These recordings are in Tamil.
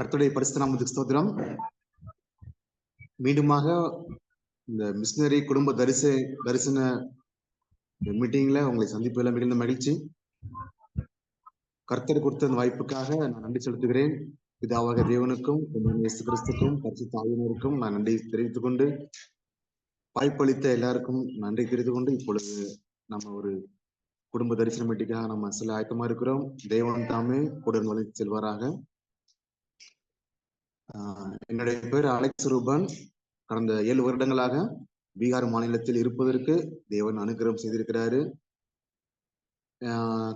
கர்த்தருடைய பரிசுத்த நாமத்துக்கு ஸ்தோத்திரம். மீண்டுமாக இந்த மிஷினரி குடும்ப தரிசன மீட்டிங்ல உங்களை சந்திப்பதில் மிகுந்த மகிழ்ச்சி. கர்த்தர் கொடுத்த அந்த வாய்ப்புக்காக நான் நன்றி செலுத்துகிறேன். பிதாவாக தேவனுக்கும் இயேசு கிறிஸ்துக்கும் பரிசுத்த ஆவியானவருக்கும் நான் நன்றி தெரிவித்துக் கொண்டு, வாய்ப்பளித்த எல்லாருக்கும் நன்றி தெரிவித்துக் கொண்டு, இப்பொழுது நம்ம ஒரு குடும்ப தரிசன மீட்டிங்காக நம்ம சில ஆயத்தமா இருக்கிறோம். தேவன் தாமே கூட வழி செல்வாராக. என்னுடைய பேர் அலெக்ஸ் ரூபன். கடந்த 7 வருடங்களாக பீகார் மாநிலத்தில் இருப்பதற்கு தேவன் அனுகிரகம் செய்திருக்கிறாரு.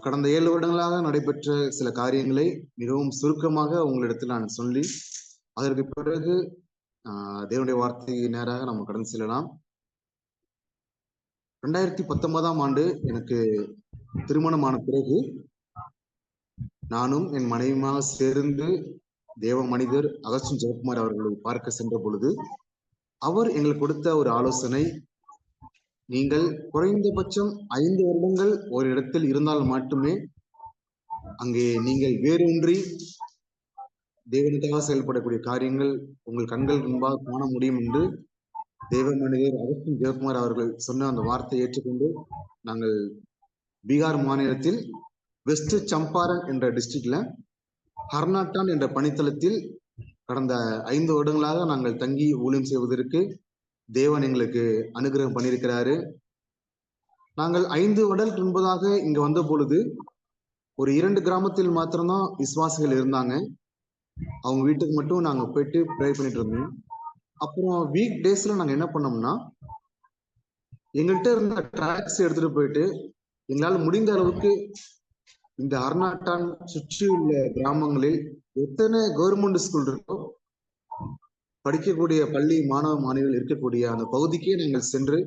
கடந்த 7 வருடங்களாக நடைபெற்ற சில காரியங்களை மிகவும் சுருக்கமாக உங்களிடத்தில் நான் சொல்லி, அதற்கு பிறகு தேவனுடைய வார்த்தை நேராக நம்ம கடந்து செல்லலாம். 2019ஆம் ஆண்டு எனக்கு திருமணமான பிறகு நானும் என் மனைவியுமாக சேர்ந்து தேவ மனிதர் அகஸ்டின் ஜெயக்குமார் அவர்களை பார்க்க சென்ற பொழுது அவர் எங்களுக்கு கொடுத்த ஒரு ஆலோசனை, நீங்கள் குறைந்தபட்சம் 5 வருடங்கள் ஒரு இடத்தில் இருந்தால் மட்டுமே அங்கே நீங்கள் வேரூன்றி தேவனுக்காக செயல்படக்கூடிய காரியங்கள் உங்கள் கண்கள் முன்பாக காண முடியும் என்று தேவ மனிதர் அகஸ்டின் ஜெயக்குமார் அவர்கள் சொன்ன அந்த வார்த்தையை ஏற்றுக்கொண்டு நாங்கள் பீகார் மாநிலத்தில் வெஸ்ட் சம்பாரன் என்ற டிஸ்ட்ரிக்ட்ல ஹர்நாட்டான் என்ற பணித்தளத்தில் கடந்த 5 வருடங்களாக நாங்கள் தங்கி ஊழியம் செய்வதற்கு தேவன் எங்களுக்கு அனுகிரகம் பண்ணியிருக்கிறாரு. நாங்கள் 5 வருடங்களுக்கு முன்பதாக இங்க வந்த பொழுது ஒரு 2 கிராமத்தில் மாத்திரம்தான் விசுவாசிகள் இருந்தாங்க. அவங்க வீட்டுக்கு மட்டும் நாங்க போயிட்டு ப்ரே பண்ணிட்டு இருந்தோம். அப்புறம் வீக் டேஸ்ல நாங்க என்ன பண்ணோம்னா, எங்கள்கிட்ட இருந்த டிராக்ஸ் எடுத்துட்டு போயிட்டு எங்களால் முடிந்த அளவுக்கு இந்த ஹர்நாட்டான் சுற்றி உள்ள கிராமங்களில் எத்தனை கவர்மெண்ட் ஸ்கூல் இருக்கோ, படிக்கக்கூடிய பள்ளி மாணவ மாணவிகள் இருக்கக்கூடிய அந்த பகுதிக்கே நாங்கள் சென்று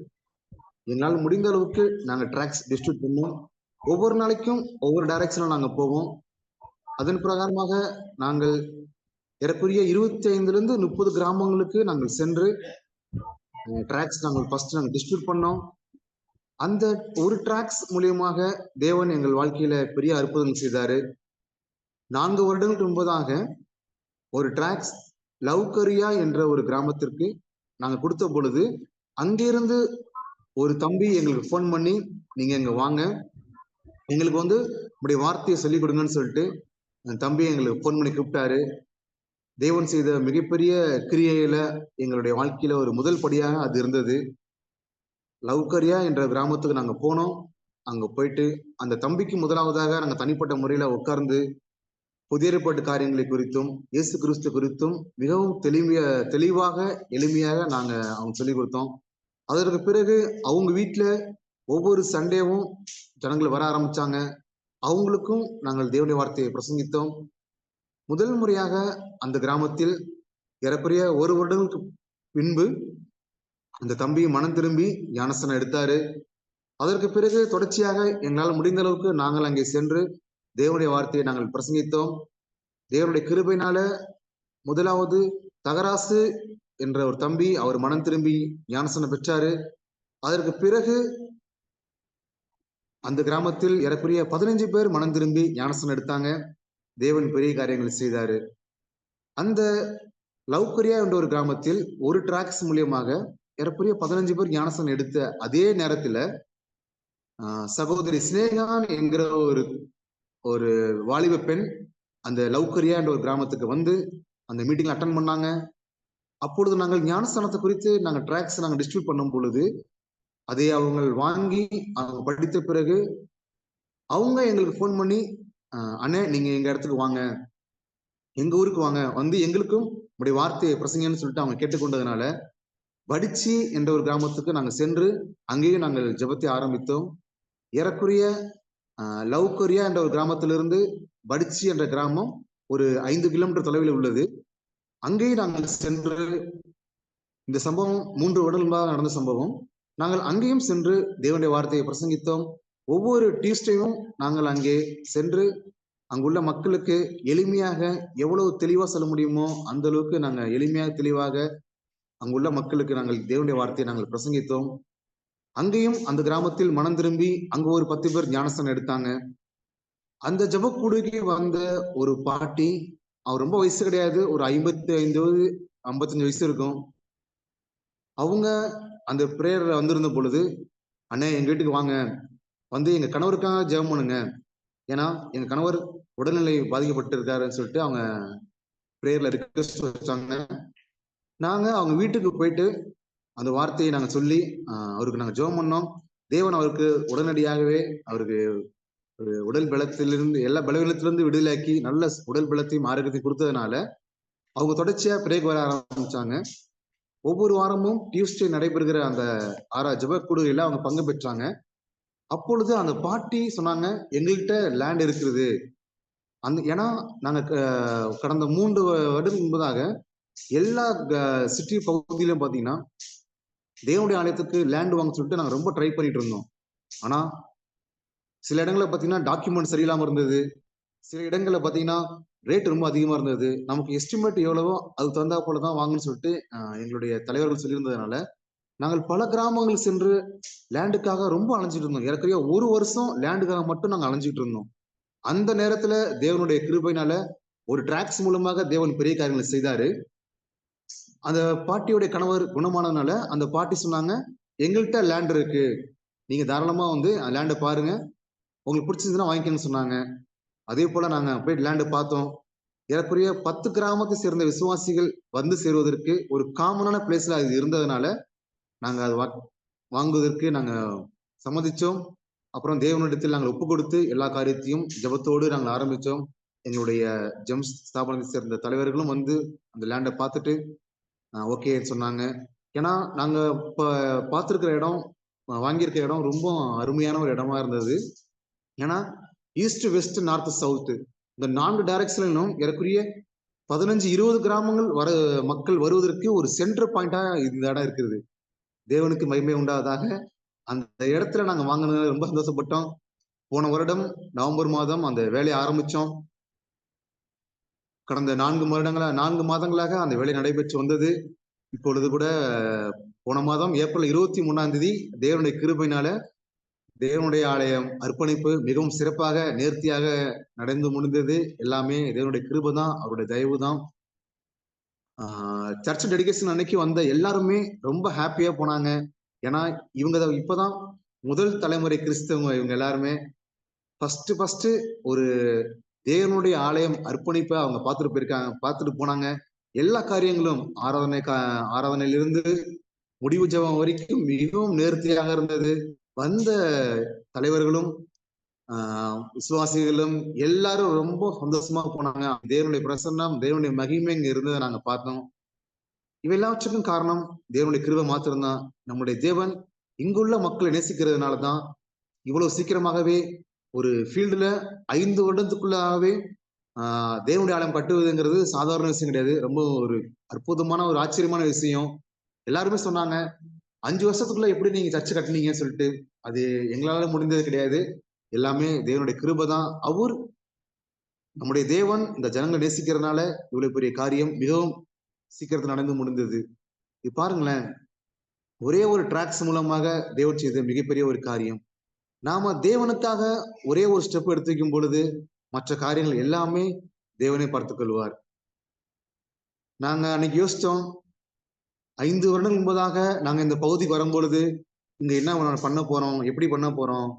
எங்களால் முடிந்த அளவுக்கு நாங்கள் டிராக்ஸ் டிஸ்ட்ரிபியூட் பண்ணோம். ஒவ்வொரு நாளைக்கும் ஒவ்வொரு டைரக்ஷன்ல நாங்கள் போவோம். அதன் பிரகாரமாக நாங்கள் ஏறக்குரிய 25 to 30 கிராமங்களுக்கு நாங்கள் சென்று டிராக்ஸ் நாங்கள் ஃபர்ஸ்ட் நாங்கள் டிஸ்ட்ரிபியூட் பண்ணோம். அந்த ஒரு டிராக்ஸ் மூலியமாக தேவன் எங்கள் வாழ்க்கையில பெரிய அற்புதங்கள் செய்தாரு. 4 வருடங்களுக்கு முன்பதாக ஒரு டிராக்ஸ் லவ்கரியா என்ற ஒரு கிராமத்திற்கு நாங்க கொடுத்த பொழுது அங்கிருந்து ஒரு தம்பி எங்களுக்கு போன் பண்ணி, நீங்க எங்க வாங்க, எங்களுக்கு உங்களுடைய வார்த்தையை சொல்லிக் கொடுங்கன்னு சொல்லிட்டு அந்த தம்பி எங்களுக்கு போன் பண்ணி கூப்பிட்டாரு. தேவன் செய்த மிகப்பெரிய கிரியையில எங்களுடைய வாழ்க்கையில ஒரு முதல் படியாக அது இருந்தது. லவ்கரியா என்ற கிராமத்துக்கு நாங்க போனோம். அங்க போயிட்டு அந்த தம்பிக்கு முதலாவதாக நாங்க தனிப்பட்ட முறையில உட்கார்ந்து புதிய ஏற்பாட்டு காரியங்களை குறித்தும் இயேசு கிறிஸ்து குறித்தும் மிகவும் தெளிவாக எளிமையாக நாங்க அவங்க சொல்லி கொடுத்தோம். அதற்கு பிறகு அவங்க வீட்டுல ஒவ்வொரு சண்டேவும் ஜனங்கள் வர ஆரம்பிச்சாங்க. அவங்களுக்கும் நாங்கள் தேவனுடைய வார்த்தையை பிரசங்கித்தோம். முதல் முறையாக அந்த கிராமத்தில் ஏறக்குறைய 1 வருடங்களுக்கு பின்பு அந்த தம்பி மனம் திரும்பி ஞானஸ்தானம் எடுத்தாரு. அதற்கு பிறகு தொடர்ச்சியாக எங்களால் முடிந்த அளவுக்கு நாங்கள் அங்கே சென்று தேவனுடைய வார்த்தையை நாங்கள் பிரசங்கித்தோம். தேவனுடைய கிருபையினால முதலாவது தகராசு என்ற ஒரு தம்பி அவர் மனம் திரும்பி ஞானஸ்தானம் பெற்றாரு. அதற்கு பிறகு அந்த கிராமத்தில் ஏறக்குறைய 15 பேர் மனம் திரும்பி ஞானஸ்தானம் எடுத்தாங்க. தேவன் பெரிய காரியங்களை செய்தாரு. அந்த லவ்கரியா என்ற ஒரு கிராமத்தில் ஒரு டிராக்ஸ் மூலியமாக ஏறக்குறைய 15 பேர் ஞானஸ்தானம் எடுத்த அதே நேரத்துல சகோதரி சினேகான் என்கிற ஒரு வாலிப பெண் அந்த லவ்கரியா என்ற ஒரு கிராமத்துக்கு வந்து அந்த மீட்டிங் அட்டன் பண்ணாங்க. அப்பொழுது நாங்கள் ஞானஸ்தானத்தை குறித்து நாங்கள் டிராக்ஸ் நாங்கள் டிஸ்ட்ரிபியூட் பண்ணும் பொழுது அதை அவங்க வாங்கி அவங்க படித்த பிறகு அவங்க எங்களுக்கு போன் பண்ணி, அண்ணே நீங்க எங்க இடத்துக்கு வாங்க, எங்க ஊருக்கு வாங்க, வந்து எங்களுக்கும் உடைய வார்த்தையை பிரசங்கன்னு சொல்லிட்டு அவங்க கேட்டுக்கொண்டதுனால வடிச்சி என்ற ஒரு கிராமத்துக்கு நாங்கள் சென்று அங்கேயும் நாங்கள் ஜெபத்தை ஆரம்பித்தோம். ஏறக்குறைய லவ்கரியா என்ற ஒரு கிராமத்திலிருந்து வடிச்சி என்ற கிராமம் ஒரு 5 கிலோமீட்டர் தொலைவில் உள்ளது. அங்கேயும் நாங்கள் சென்று இந்த சம்பவம் 3 வருடங்களாக நடந்த சம்பவம். நாங்கள் அங்கேயும் சென்று தேவனுடைய வார்த்தையை பிரசங்கித்தோம். ஒவ்வொரு டியூஸ்டேயும் நாங்கள் அங்கே சென்று அங்குள்ள மக்களுக்கு எளிமையாக எவ்வளவு தெளிவா சொல்ல முடியுமோ அந்த அளவுக்கு நாங்கள் எளிமையாக தெளிவாக அங்குள்ள மக்களுக்கு நாங்கள் தேவனுடைய வார்த்தையை நாங்கள் பிரசங்கித்தோம். அங்கேயும் அந்த கிராமத்தில் மனம் திரும்பி அங்க ஒரு 10 பேர் ஞானஸ்தானம் எடுத்தாங்க. அந்த ஜெபக்கூடுகைக்கு வந்த ஒரு பாட்டி அவர் ரொம்ப வயசு கிடையாது, ஒரு 55 55 வயசு இருக்கும். அவங்க அந்த பிரேயர்ல வந்திருந்த பொழுது, அண்ணே எங்க வீட்டுக்கு வாங்க, வந்து எங்க கணவருக்காக ஜெபம் பண்ணுங்க. ஏன்னா எங்க கணவர் உடல்நிலை பாதிக்கப்பட்டு இருக்காருன்னு சொல்லிட்டு அவங்க பிரேயர்ல ரிக்வெஸ்ட் வச்சாங்க. நாங்க அவங்க வீட்டுக்கு போயிட்டு அந்த வார்த்தையை நாங்க சொல்லி அவருக்கு நாங்க ஜெபம் பண்ணோம். தேவன் அவருக்கு உடனடியாகவே அவருக்கு உடல் பலத்திலிருந்து எல்லா பலவீனத்திலிருந்து விடுதலையாக்கி நல்ல உடல் பலத்தையும் ஆரோக்கியத்தையும் கொடுத்ததுனால அவங்க தொடர்ச்சியா பிரேக் வர ஆரம்பிச்சாங்க. ஒவ்வொரு வாரமும் டியூஸ்டே நடைபெறுகிற அந்த ஜெப கூடுகையில அவங்க பங்கு பெற்றாங்க. அப்பொழுது அந்த பாட்டி சொன்னாங்க, எங்ககிட்ட லேண்ட் இருக்குது. ஏன்னா நாங்க கடந்த 3 வருடம் முன்பதாக எல்லா சிட்டி பகுதியிலும் பாத்தீங்கன்னா தேவனுடைய ஆலயத்துக்கு லேண்ட் வாங்க சொல்லிட்டு நாங்க ரொம்ப ட்ரை பண்ணிட்டு இருந்தோம். ஆனா சில இடங்களில் பாத்தீங்கன்னா டாக்குமெண்ட் சரியில்லாம இருந்தது. சில இடங்களில் பாத்தீங்கன்னா ரேட் ரொம்ப அதிகமா இருந்தது. நமக்கு எஸ்டிமேட் எவ்வளவோ அது தகுந்தா போலதான் வாங்கன்னு சொல்லிட்டு எங்களுடைய தலைவர்கள் சொல்லியிருந்ததுனால நாங்கள் பல கிராமங்கள் சென்று லேண்டுக்காக ரொம்ப அலைஞ்சிட்டு இருந்தோம். ஏறக்குறைய 1 வருஷம் லேண்டுக்காக மட்டும் நாங்க அலைஞ்சிட்டு இருந்தோம். அந்த நேரத்துல தேவனுடைய கிருபையினால ஒரு டிராக்ஸ் மூலமாக தேவன் பெரிய காரியங்களை செய்தாரு. அந்த பாட்டியோட கணவர் குணமானதுனால அந்த பாட்டி சொன்னாங்க, எங்கள்கிட்ட லேண்ட் இருக்கு, நீங்க தாராளமா வந்து லேண்டை பாருங்க, உங்களுக்கு பிடிச்சிருந்துன்னா வாங்கிக்கணும்னு சொன்னாங்க. அதே போல நாங்க போய் லேண்டு பார்த்தோம். ஏறக்குறைய 10 கிராமத்தை சேர்ந்த விசுவாசிகள் வந்து சேருவதற்கு ஒரு காமனான பிளேஸ்ல அது இருந்ததுனால நாங்க அது வாங்குவதற்கு நாங்க சம்மதிச்சோம். அப்புறம் தேவனிடத்தில் நாங்கள் ஒப்பு கொடுத்து எல்லா காரியத்தையும் ஜெபத்தோடு நாங்கள் ஆரம்பிச்சோம். எங்களுடைய ஜெம்ஸ் ஸ்தாபனத்தை சேர்ந்த தலைவர்களும் வந்து அந்த லேண்டை பார்த்துட்டு ஓகே சொன்னாங்க. ஏன்னா நாங்க இப்ப பார்த்திருக்கிற இடம், வாங்கியிருக்கிற இடம் ரொம்ப அருமையான ஒரு இடமா இருந்தது. ஏன்னா ஈஸ்ட், வெஸ்ட், நார்த், சவுத் இந்த 4 டைரக்ஷன்லும் ஏறக்குரிய 15-20 கிராமங்கள் மக்கள் வருவதற்கு ஒரு சென்டர் பாயிண்டா இந்த இடம் இருக்குது. தேவனுக்கு மகிமை உண்டாவதாக. அந்த இடத்துல நாங்க வாங்கினது ரொம்ப சந்தோஷப்பட்டோம். போன வருடம் நவம்பர் மாதம் அந்த வேலையை ஆரம்பிச்சோம். கடந்த 4 மாதங்களாக அந்த வேலை நடைபெற்று வந்தது. இப்பொழுது கூட போன மாதம் ஏப்ரல் 23ஆம் தேதி தேவனுடைய கிருபையினால தேவனுடைய ஆலயம் அர்ப்பணிப்பு மிகவும் சிறப்பாக நேர்த்தியாக நடந்து முடிந்தது. எல்லாமே தேவனுடைய கிருபை தான், அவருடைய தயவு தான். சர்ச் டெடிகேஷன் அன்னைக்கு வந்த எல்லாருமே ரொம்ப ஹாப்பியா போனாங்க. ஏன்னா இவங்க இப்பதான் முதல் தலைமுறை கிறிஸ்தவங்க. இவங்க எல்லாருமே ஃபர்ஸ்ட் ஒரு தேவனுடைய ஆலயம் அர்ப்பணிப்பை அவங்க பார்த்துட்டு போயிருக்காங்க, பார்த்துட்டு போனாங்க. எல்லா காரியங்களும் ஆராதனையிலிருந்து முடிவு ஜெபம் வரைக்கும் மிகவும் நேர்த்தியாக இருந்தது. வந்த தலைவர்களும் விசுவாசிகளும் எல்லாரும் ரொம்ப சந்தோஷமா போனாங்க. தேவனுடைய பிரசன்னம், தேவனுடைய மகிமை இங்க இருந்ததை நாங்க பார்த்தோம். இவையெல்லாவற்றுக்கும் காரணம் தேவனுடைய கிருபை மாத்திரம்தான். நம்முடைய தேவன் இங்குள்ள மக்களை நேசிக்கிறதுனாலதான் இவ்வளவு சீக்கிரமாகவே ஒரு ஃபீல்டுல 5 வருடத்துக்குள்ளாகவே தேவனுடைய ஆலயம் கட்டுவதுங்கிறது சாதாரண விஷயம் கிடையாது. ரொம்ப ஒரு அற்புதமான ஒரு ஆச்சரியமான விஷயம். எல்லாருமே சொன்னாங்க, 5 வருஷத்துக்குள்ள எப்படி நீங்க சர்ச்சை கட்டினீங்கன்னு சொல்லிட்டு. அது எங்களால முடிந்தது கிடையாது. எல்லாமே தேவனுடைய கிருபை தான். நம்முடைய தேவன் இந்த ஜனங்களை நேசிக்கிறதுனால இவ்வளவு பெரிய காரியம் மிகவும் சீக்கிரத்தில் நடந்து முடிந்தது. இது பாருங்களேன், ஒரே ஒரு டிராக்ஸ் மூலமாக தேவன் செய்த மிகப்பெரிய ஒரு காரியம். நாம தேவனுக்காக ஒரே ஒரு ஸ்டெப் எடுத்து வைக்கும் பொழுது மற்ற காரியங்கள் எல்லாமே தேவனை பார்த்துக் கொள்வார். நாங்க அன்னைக்கு யோசிச்சோம், 5 வருடங்கள் முன்பதாக நாங்க இந்த பகுதிக்கு வரும்பொழுது இங்க என்ன பண்ண போறோம், எப்படி பண்ண போறோம்.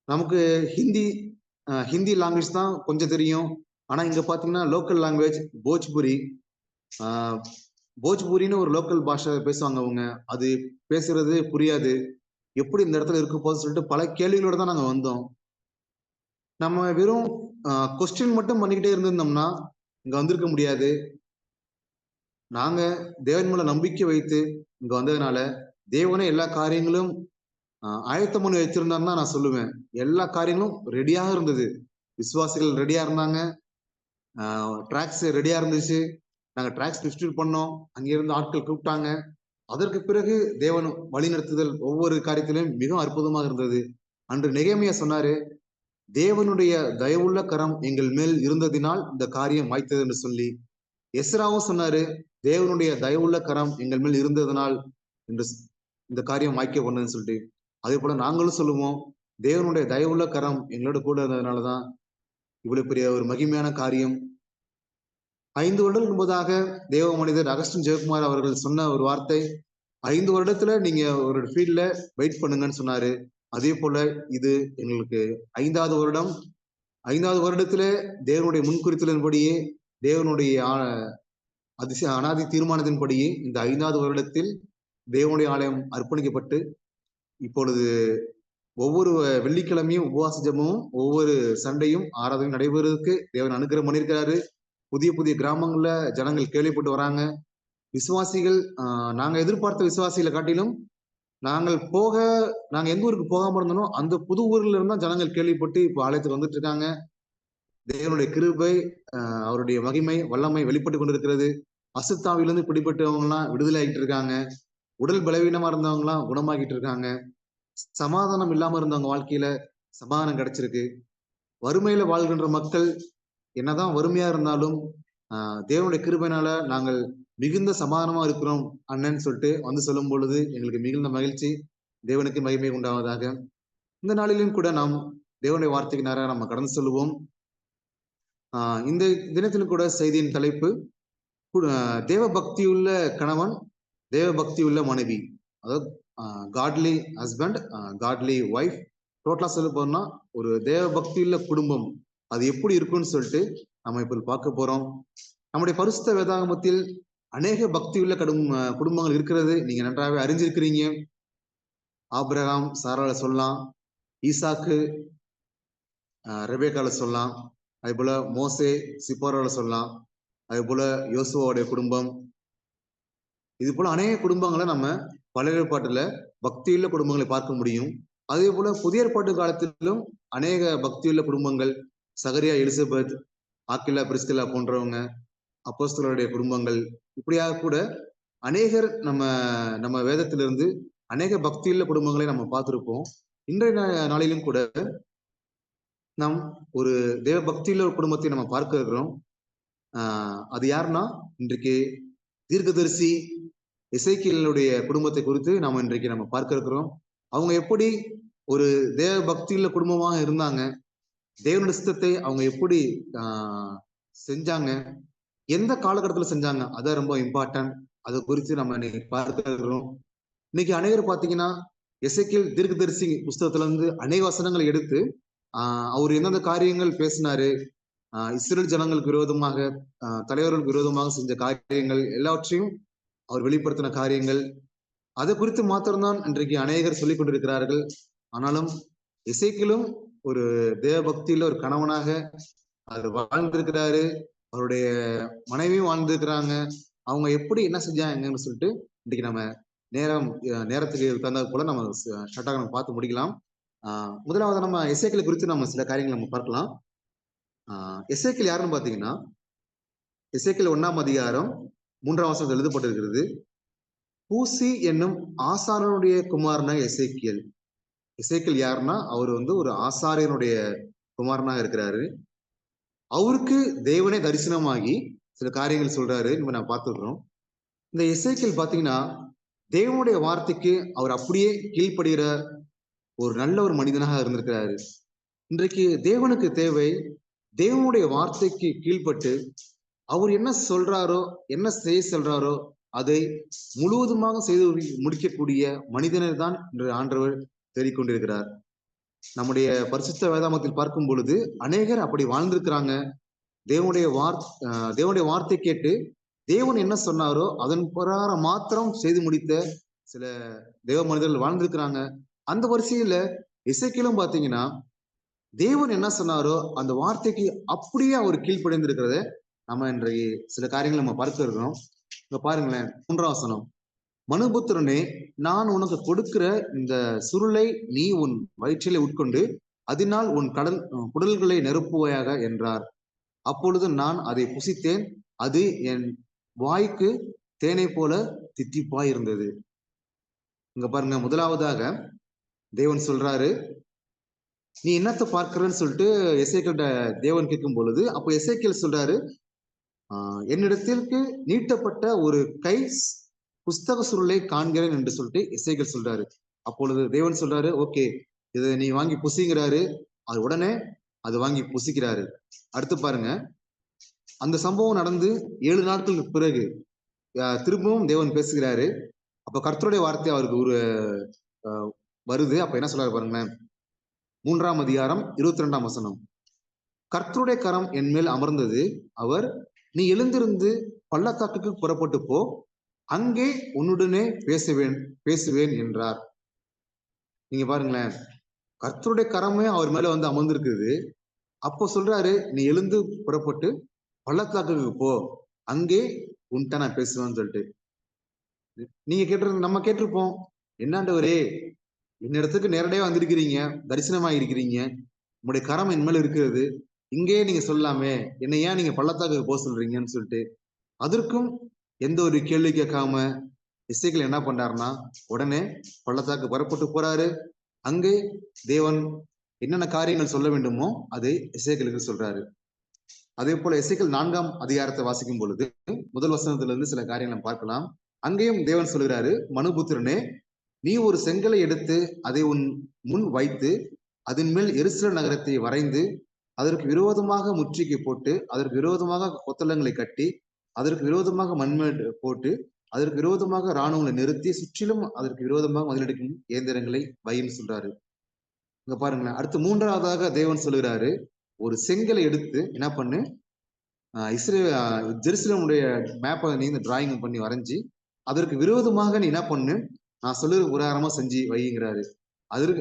நமக்கு ஹிந்தி லாங்குவேஜ் தான் கொஞ்சம் தெரியும். ஆனா இங்க பாத்தீங்கன்னா லோக்கல் லாங்குவேஜ் போஜ்புரி. போஜ்புரின்னு ஒரு லோக்கல் பாஷை பேசுவாங்க அவங்க. அது பேசுறது புரியாது. எப்படி இந்த இடத்துல இருக்க போதுன்னு சொல்லிட்டு பல கேள்விகளோட தான் நாங்க வந்தோம். நம்ம வெறும் கொஸ்டின் மட்டும் பண்ணிக்கிட்டே இருந்திருந்தோம்னா இங்க வந்திருக்க முடியாது. நாங்க தேவன் மேல நம்பிக்கை வைத்து இங்க வந்ததுனால தேவனே எல்லா காரியங்களும் ஆயத்தம் பண்ணி வச்சிருந்தான்னு தான் நான் சொல்லுவேன். எல்லா காரியங்களும் ரெடியாக இருந்தது. விசுவாசிகள் ரெடியா இருந்தாங்க, டிராக்ஸ் ரெடியா இருந்துச்சு. நாங்க டிராக்ஸ் டிஸ்ட்ரிபியூட் பண்ணோம். அங்கிருந்து ஆட்கள் கூப்பிட்டாங்க. அதற்கு பிறகு தேவன் வழி நடத்துதல் ஒவ்வொரு காரியத்திலும் மிகவும் அற்புதமாக இருந்தது. அன்று நெகேமியா சொன்னாரு, தேவனுடைய தயவுள்ள கரம் எங்கள் மேல் இருந்ததினால் இந்த காரியம் வாய்த்தது என்று சொல்லி. எஸ்ராவும் சொன்னாரு, தேவனுடைய தயவுள்ள கரம் எங்கள் மேல் இருந்ததனால் என்று இந்த காரியம் வாய்க்க பண்ணதுன்னு சொல்லிட்டு. அதே போல நாங்களும் சொல்லுவோம், தேவனுடைய தயவுள்ள கரம் எங்களோட கூட இருந்ததுனாலதான் இவ்வளவு பெரிய ஒரு மகிமையான காரியம் 5 வருடங்களுக்கு முன்பதாக தேவ மனிதர் அகஸ்டின் ஜெயக்குமார் அவர்கள் சொன்ன ஒரு வார்த்தை, 5 வருடத்துல நீங்க ஒரு ஃபீல்ட்ல வெயிட் பண்ணுங்கன்னு சொன்னாரு. அதே போல இது எங்களுக்கு 5வது வருடம். 5வது வருடத்துல தேவனுடைய முன்குறித்தலின்படியே, தேவனுடைய அனாதி தீர்மானத்தின்படியே இந்த 5வது வருடத்தில் தேவனுடைய ஆலயம் அர்ப்பணிக்கப்பட்டு, இப்பொழுது ஒவ்வொரு வெள்ளிக்கிழமையும் உபவாச ஜெபமும், ஒவ்வொரு சண்டையும் ஆராதனையும் நடைபெறுவதற்கு தேவன் அனுகிரகம் பண்ணியிருக்கிறாரு. புதிய புதிய கிராமங்கள்ல ஜனங்கள் கேள்விப்பட்டு வராங்க. விசுவாசிகள் நாங்க எதிர்பார்த்த விசுவாசிகளை காட்டிலும் நாங்க எந்த ஊருக்கு போகாம இருந்தோம் அந்த புது ஊர்ல இருந்தா ஜனங்கள் கேள்விப்பட்டு இப்ப ஆலயத்துக்கு வந்துட்டு இருக்காங்க. தேவனுடைய கிருபை, அவருடைய மகிமை, வல்லமை வெளிப்பட்டு கொண்டிருக்கிறது. அசுத்தாவிலிருந்து பிடிப்பட்டவங்க எல்லாம் விடுதலை ஆகிட்டு இருக்காங்க. உடல் பலவீனமா இருந்தவங்க எல்லாம் குணமாக்கிட்டு இருக்காங்க. சமாதானம் இல்லாம இருந்தவங்க வாழ்க்கையில சமாதானம் கிடைச்சிருக்கு. வறுமையில வாழ்கின்ற மக்கள் என்னதான் வறுமையா இருந்தாலும் தேவனுடைய கிருபையினால நாங்கள் மிகுந்த சமாதானமா இருக்கிறோம் அண்ணன்னு சொல்லிட்டு வந்து சொல்லும் பொழுது எங்களுக்கு மிகுந்த மகிழ்ச்சி. தேவனுக்கு மகிமை உண்டாவதாக. இந்த நாளிலும் கூட நாம் தேவனுடைய வார்த்தைக்கு நேராக நம்ம கடந்து சொல்லுவோம். இந்த தினத்திலும் கூட செய்தியின் தலைப்பு தேவ பக்தியுள்ள கணவன், தேவ பக்தியுள்ள மனைவி. அதாவது காட்லி ஹஸ்பண்ட், காட்லி ஒய்ஃப். டோட்டலா சொல்ல போனா ஒரு தேவ பக்தியுள்ள குடும்பம் அது எப்படி இருக்கும்னு சொல்லிட்டு நம்ம இப்ப பார்க்க போறோம். நம்முடைய பரிசுத்த வேதாகமத்தில் அநேக பக்தியுள்ள குடும்பங்கள் இருக்கிறது நீங்க நன்றாகவே அறிஞ்சிருக்கிறீங்க. ஆபிரகாம் சாரால சொல்லலாம், ஈசாக்கு ரெபேக்கால சொல்லலாம், அதே போல மோசே சிப்போரால சொல்லலாம், அதே போல யோசுவாவுடைய குடும்பம், இது போல அநேக குடும்பங்களை நம்ம பழைய ஏற்பாட்டுல பக்தியுள்ள குடும்பங்களை பார்க்க முடியும். அதே போல புதிய ஏற்பாட்டு காலத்திலும் அநேக பக்தியுள்ள குடும்பங்கள், சகரியா, எலிசபெத், ஆக்கிலா, பிரிஸ்கிலா போன்றவங்க, அப்போஸ்தலருடைய குடும்பங்கள், இப்படியாக கூட அநேகர் நம்ம வேதத்திலிருந்து அநேக பக்தியுள்ள குடும்பங்களை நம்ம பார்த்திருப்போம். இன்றைய நாளிலும் கூட நாம் ஒரு தேவ பக்தியுள்ள குடும்பத்தை நம்ம பார்க்க இருக்கிறோம். அது யாருன்னா இன்றைக்கு தீர்க்கதரிசி எசேக்கியேலுடைய குடும்பத்தை குறித்து நாம இன்றைக்கு நம்ம பார்க்க இருக்கிறோம். அவங்க எப்படி ஒரு தேவ பக்தியுள்ள குடும்பமாக இருந்தாங்க, தேவனுடைய சித்தத்தை அவங்க எப்படி செஞ்சாங்க, எந்த காலகட்டத்துல செஞ்சாங்க, அதான் ரொம்ப இம்பார்ட்டன்ட். அதை குறித்து நம்ம இன்னைக்கு பார்க்க இருக்கிறோம். இன்னைக்கு அநேகர் பாத்தீங்கன்னா எசேக்கியேல் தீர்க்கதரிசி புஸ்தகத்துல இருந்து அநேக வசனங்களை எடுத்து அவர் எந்தெந்த காரியங்கள் பேசினாரு, இஸ்ரேல் ஜனங்களுக்கு விரோதமாக, தலைவர்களுக்கு விரோதமாக செஞ்ச காரியங்கள் எல்லாவற்றையும் அவர் வெளிப்படுத்தின காரியங்கள், அதை குறித்து மாத்திரம்தான் இன்றைக்கு அநேகர் சொல்லிக் கொண்டிருக்கிறார்கள். ஆனாலும் எசேக்கியேலும் ஒரு தேவ பக்தியில ஒரு கணவனாக அவர் வாழ்ந்திருக்கிறாரு. அவருடைய மனைவியும் வாழ்ந்திருக்கிறாங்க. அவங்க எப்படி என்ன செஞ்சாங்கன்னு சொல்லிட்டு இன்னைக்கு நம்ம நேரத்துக்கு தகுந்த போல நம்ம ஷார்ட்டாக நம்ம பார்த்து முடிக்கலாம். முதலாவது நம்ம எசேக்கியேல் குறித்து நம்ம சில காரியங்கள் நம்ம பார்க்கலாம். எசேக்கியேல் யாருன்னு பாத்தீங்கன்னா, எசேக்கியேல் 1ஆம் அதிகாரம் 3ஆம் வசனத்தில் எழுதப்பட்டிருக்கிறது. பூசி என்னும் ஆசாரனுடைய குமாரனாக எசேக்கியேல். எசேக்கியேல் யாருன்னா அவர் ஒரு ஆசாரியனுடைய குமாரனாக இருக்கிறாரு. அவருக்கு தேவனே தரிசனமாகி சில காரியங்கள் சொல்றாரு. நம்ம நான் பார்த்துக்கிறோம். இந்த எசேக்கியேல் பாத்தீங்கன்னா தேவனுடைய வார்த்தைக்கு அவர் அப்படியே கீழ்ப்படுகிற ஒரு நல்ல ஒரு மனிதனாக இருந்திருக்கிறாரு. இன்றைக்கு தேவனுக்கு தேவை தேவனுடைய வார்த்தைக்கு கீழ்பட்டு அவர் என்ன சொல்றாரோ, என்ன செய்ய சொல்றாரோ அதை முழுவதுமாக செய்து முடிக்கக்கூடிய மனிதனை தான் இன்று ஆண்டவர் தேடிக்கொண்டிருக்கிறார். நம்முடைய பரிசுத்த வேதாகமத்தில் பார்க்கும் பொழுது அநேகர் அப்படி வாழ்ந்திருக்கிறாங்க. தேவனுடைய வார்த்தை கேட்டு தேவன் என்ன சொன்னாரோ அதன் பிரகாரம் மாத்திரம் செய்து முடித்த சில தேவ மனிதர்கள் வாழ்ந்திருக்கிறாங்க. அந்த வரிசையில எசேக்கியேலும் பாத்தீங்கன்னா தேவன் என்ன சொன்னாரோ அந்த வார்த்தைக்கு அப்படியே அவர் கீழ்ப்படைந்திருக்கிறத நம்ம இன்றைக்கு சில காரியங்கள் நம்ம பார்க்க இருக்கிறோம். இங்க பாருங்களேன், 3ஆம் வசனம். மனுபுத்திரனே, நான் உனக்கு கொடுக்கிற இந்த சுருளை நீ உன் வயிற்றிலே உட்கொண்டு அதனால் உன் குடல்களை நெருப்புவாயாக என்றார். அப்பொழுது நான் அதை புசித்தேன், அது என் வாய்க்கு தேனை போல தித்திப்பாய் இருந்தது. இங்க பாருங்க, முதலாவதாக தேவன் சொல்றாரு, நீ என்னத்தை பார்க்கிறன்னு சொல்லிட்டு எசேக்கியேல்ட்ட தேவன் கேட்கும் பொழுது, அப்போ எசேக்கியேல் சொல்றாரு, என்னிடத்திற்கு நீட்டப்பட்ட ஒரு கை புஸ்தக சுருளை காண்கிறேன் என்று சொல்லிட்டு எசேக்கியேல் சொல்றாரு. அப்பொழுது தேவன் சொல்றாரு, ஓகே, இதை நீ வாங்கி புசிங்கிறாரு. அது உடனே அது வாங்கி புசிக்கிறாரு. அடுத்து பாருங்க, அந்த சம்பவம் நடந்து 7 நாட்களுக்கு பிறகு திரும்பவும் தேவன் பேசுகிறாரு. அப்ப கர்த்தருடைய வார்த்தை அவருக்கு ஒரு வருது. அப்ப என்ன சொல்றாரு பாருங்களேன். 3ஆம் அதிகாரம் 22ஆம் வசனம். கர்த்தருடைய கரம் என் மேல் அமர்ந்தது. அவர், நீ எழுந்திருந்து பள்ளத்தாக்குக்கு புறப்பட்டு போ, அங்கே உன்னுடனே பேசுவேன் என்றார். நீங்க பாருங்களேன், கர்த்தருடைய கரமே அவர் மேல வந்து அமர்ந்திருக்குது. அப்போ சொல்றாரு, நீ எழுந்து புறப்பட்டு பள்ளத்தாக்குக்கு போ, அங்கே உன்கிட்ட நான் பேசுவேன்னு சொல்லிட்டு. நீங்க நம்ம கேட்டிருப்போம், என்னாண்டவரே என்னிடத்துக்கு நேரடியாக வந்திருக்கிறீங்க, தரிசனமா இருக்கிறீங்க, உங்களுடைய கரம் என் மேல இருக்கிறது, இங்கே நீங்க சொல்லாமே, என்னை ஏன் நீங்க பள்ளத்தாக்குக்கு போக சொல்றீங்கன்னு சொல்லிட்டு. அதற்கும் எந்த ஒரு கேள்வி கேட்காம எசேக்கியேல் என்ன பண்றாருன்னா, உடனே பள்ளத்தாக்கு புறப்பட்டு போறாரு. அங்கே தேவன் என்னென்ன காரியங்கள் சொல்ல வேண்டுமோ அதை எசேக்கியேலுக்கு சொல்றாரு. அதே போல எசேக்கியேல் 4ஆம் அதிகாரத்தை வாசிக்கும் பொழுது முதல் வசனத்திலிருந்து சில காரியங்களை பார்க்கலாம். அங்கேயும் தேவன் சொல்கிறாரு, மனுபுத்திரனே, நீ ஒரு செங்கலை எடுத்து அதை உன் முன் வைத்து அதன் மேல் எருசலேம் நகரத்தை வரைந்து அதற்கு விரோதமாக முற்றுகை போட்டு அதற்கு விரோதமாக கொத்தளங்களை கட்டி அதற்கு விரோதமாக மண்மேடு போட்டு அதற்கு விரோதமாக இராணுவங்களை நிறுத்தி சுற்றிலும் அதற்கு விரோதமாக மதிலடிக்கும் இயந்திரங்களை வைன்னு சொல்றாரு. இங்க பாருங்களேன். அடுத்து 3ஆவதாக தேவன் சொல்லுகிறாரு, ஒரு செங்கலை எடுத்து என்ன பண்ணு, ஜெருசலேமுடைய மேப்பை நீ இந்த டிராயிங் பண்ணி வரைஞ்சி அதற்கு விரோதமாக நீ என்ன பண்ணு, நான் சொல்லுற உதாரணமா செஞ்சு வைங்கிறாரு.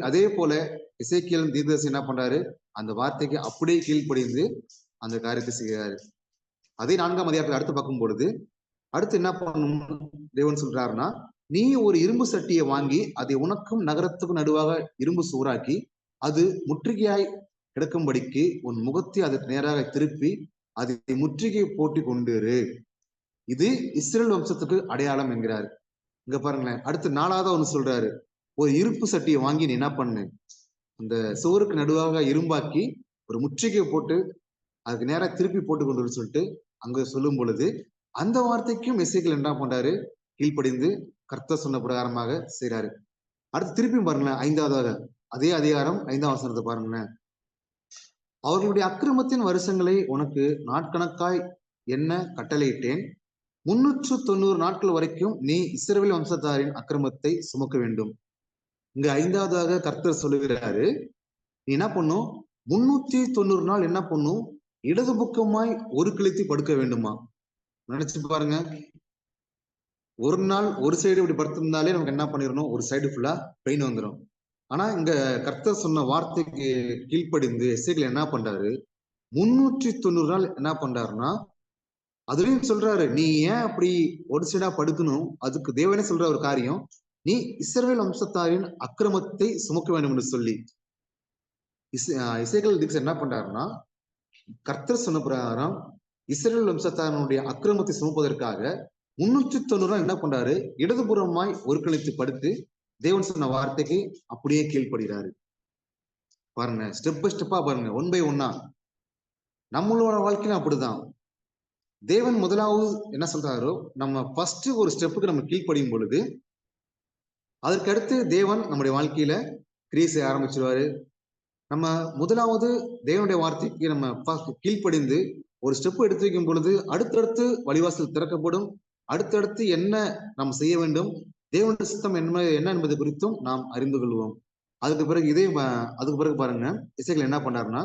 அதே போல எசேக்கியேல் தீர்க்கதரிசி என்ன பண்றாரு, அந்த வார்த்தைக்கு அப்படியே கீழ்ப்படிந்து அந்த காரியத்தை செய்கிறாரு. அதே 4ஆம் அதிகாரத்தில் அடுத்து பார்க்கும் பொழுது அடுத்து என்ன பண்ணணும் தேவன் சொல்றாருன்னா, நீ ஒரு இரும்பு சட்டியை வாங்கி அதை உனக்கும் நகரத்துக்கும் நடுவாக இரும்பு சூறாக்கி அது முற்றுகையாய் கிடக்கும்படிக்கு உன் முகத்தை அதற்கு நேராக திருப்பி அதை முற்றுகை போட்டு கொண்டு இது இஸ்ரேல் வம்சத்துக்கு அடையாளம் என்கிறார். இங்க பாருங்களேன். அடுத்து 4ஆவது ஒண்ணு சொல்றாரு, ஒரு இருப்பு சட்டியை வாங்கி நீ என்ன பண்ணு, அந்த சுவருக்கு நடுவாக இரும்பாக்கி ஒரு முற்றுகை போட்டு அதுக்கு நேரம் திருப்பி போட்டு கொண்டு சொல்லிட்டு அங்க சொல்லும் பொழுது அந்த வார்த்தைக்கும் எசேக்கியேல் என்ன பண்றாரு, கீழ்ப்படிந்து கர்த்தர் சொன்ன பிரகாரமாக செய்யறாரு. அடுத்து திருப்பியும் பாருங்களேன். 5ஆவதாக அதே அதிகாரம் 5ஆம் வசனத்தை பாருங்களேன். அவர்களுடைய அக்கிரமத்தின் வருஷங்களை உனக்கு நாட்கணக்காய் என்ன கட்டளையிட்டேன், 390 நாட்கள் வரைக்கும் நீ இஸ்ரவேல் வம்சத்தாரின் அக்கிரமத்தை சுமக்க வேண்டும். இங்க 5ஆவதாக கர்த்தர் சொல்லுகிறாரு, நீ என்ன பண்ணும், 390 நாள் என்ன பண்ணும், இடது பக்கமாய் ஒரு கிழித்து படுக்க வேண்டுமா. நினைச்சு பாருங்க, ஒரு நாள் ஒரு சைடு இப்படி படுத்திருந்தாலே நமக்கு என்ன பண்ணிடணும், ஒரு சைடு ஃபுல்லா பெயின் வந்துடும். ஆனா இங்க கர்த்தர் சொன்ன வார்த்தைக்கு கீழ்ப்படிந்து எசேக்கியேல் என்ன பண்றாரு, 390 நாள் என்ன பண்றாருன்னா, அதுலயும் சொல்றாரு, நீ ஏன் அப்படி ஒரு சைடா படுக்கணும், அதுக்கு தேவனே சொல்ற ஒரு காரியம், நீ இஸ்ரவேல் வம்சத்தாரின் அக்கிரமத்தை சுமக்க வேண்டும் என்று சொல்லி எசேக்கியேல் தீர்க்கதரிசி என்ன பண்றாருன்னா, கர்த்தர் சொன்ன பிரகாரம் இஸ்ரவேல் வம்சத்தாரனுடைய அக்கிரமத்தை சுமப்பதற்காக 390 நாள் என்ன பண்றாரு, இடதுபுறமாய் ஒரு கழித்து படுத்து தேவன் சொன்ன வார்த்தைக்கு அப்படியே கீழ்ப்படுகிறாரு. பாருங்க, ஸ்டெப் பை ஸ்டெப்பா பாருங்க, 1 by 1. நம்மளோட வாழ்க்கையில அப்படிதான். தேவன் முதலாவது என்ன சொல்றாரோ, நம்ம ஃபர்ஸ்ட் ஒரு ஸ்டெப்புக்கு நம்ம கீழ்ப்படியும் பொழுது அதற்கு அடுத்து தேவன் நம்முடைய வாழ்க்கையில கிரியை செய்ய ஆரம்பிச்சிருவாரு. நம்ம முதலாவது தேவனுடைய வார்த்தைக்கு நம்ம கீழ்ப்படிந்து ஒரு ஸ்டெப் எடுத்து வைக்கும் பொழுது அடுத்தடுத்து வழிவாசல் திறக்கப்படும். அடுத்தடுத்து என்ன நாம் செய்ய வேண்டும், தேவனுடைய சித்தம் என்ன என்பது குறித்தும் நாம் அறிந்து கொள்வோம். அதுக்கு பிறகு பாருங்க, எசேக்கியேல் என்ன பண்ணாருன்னா,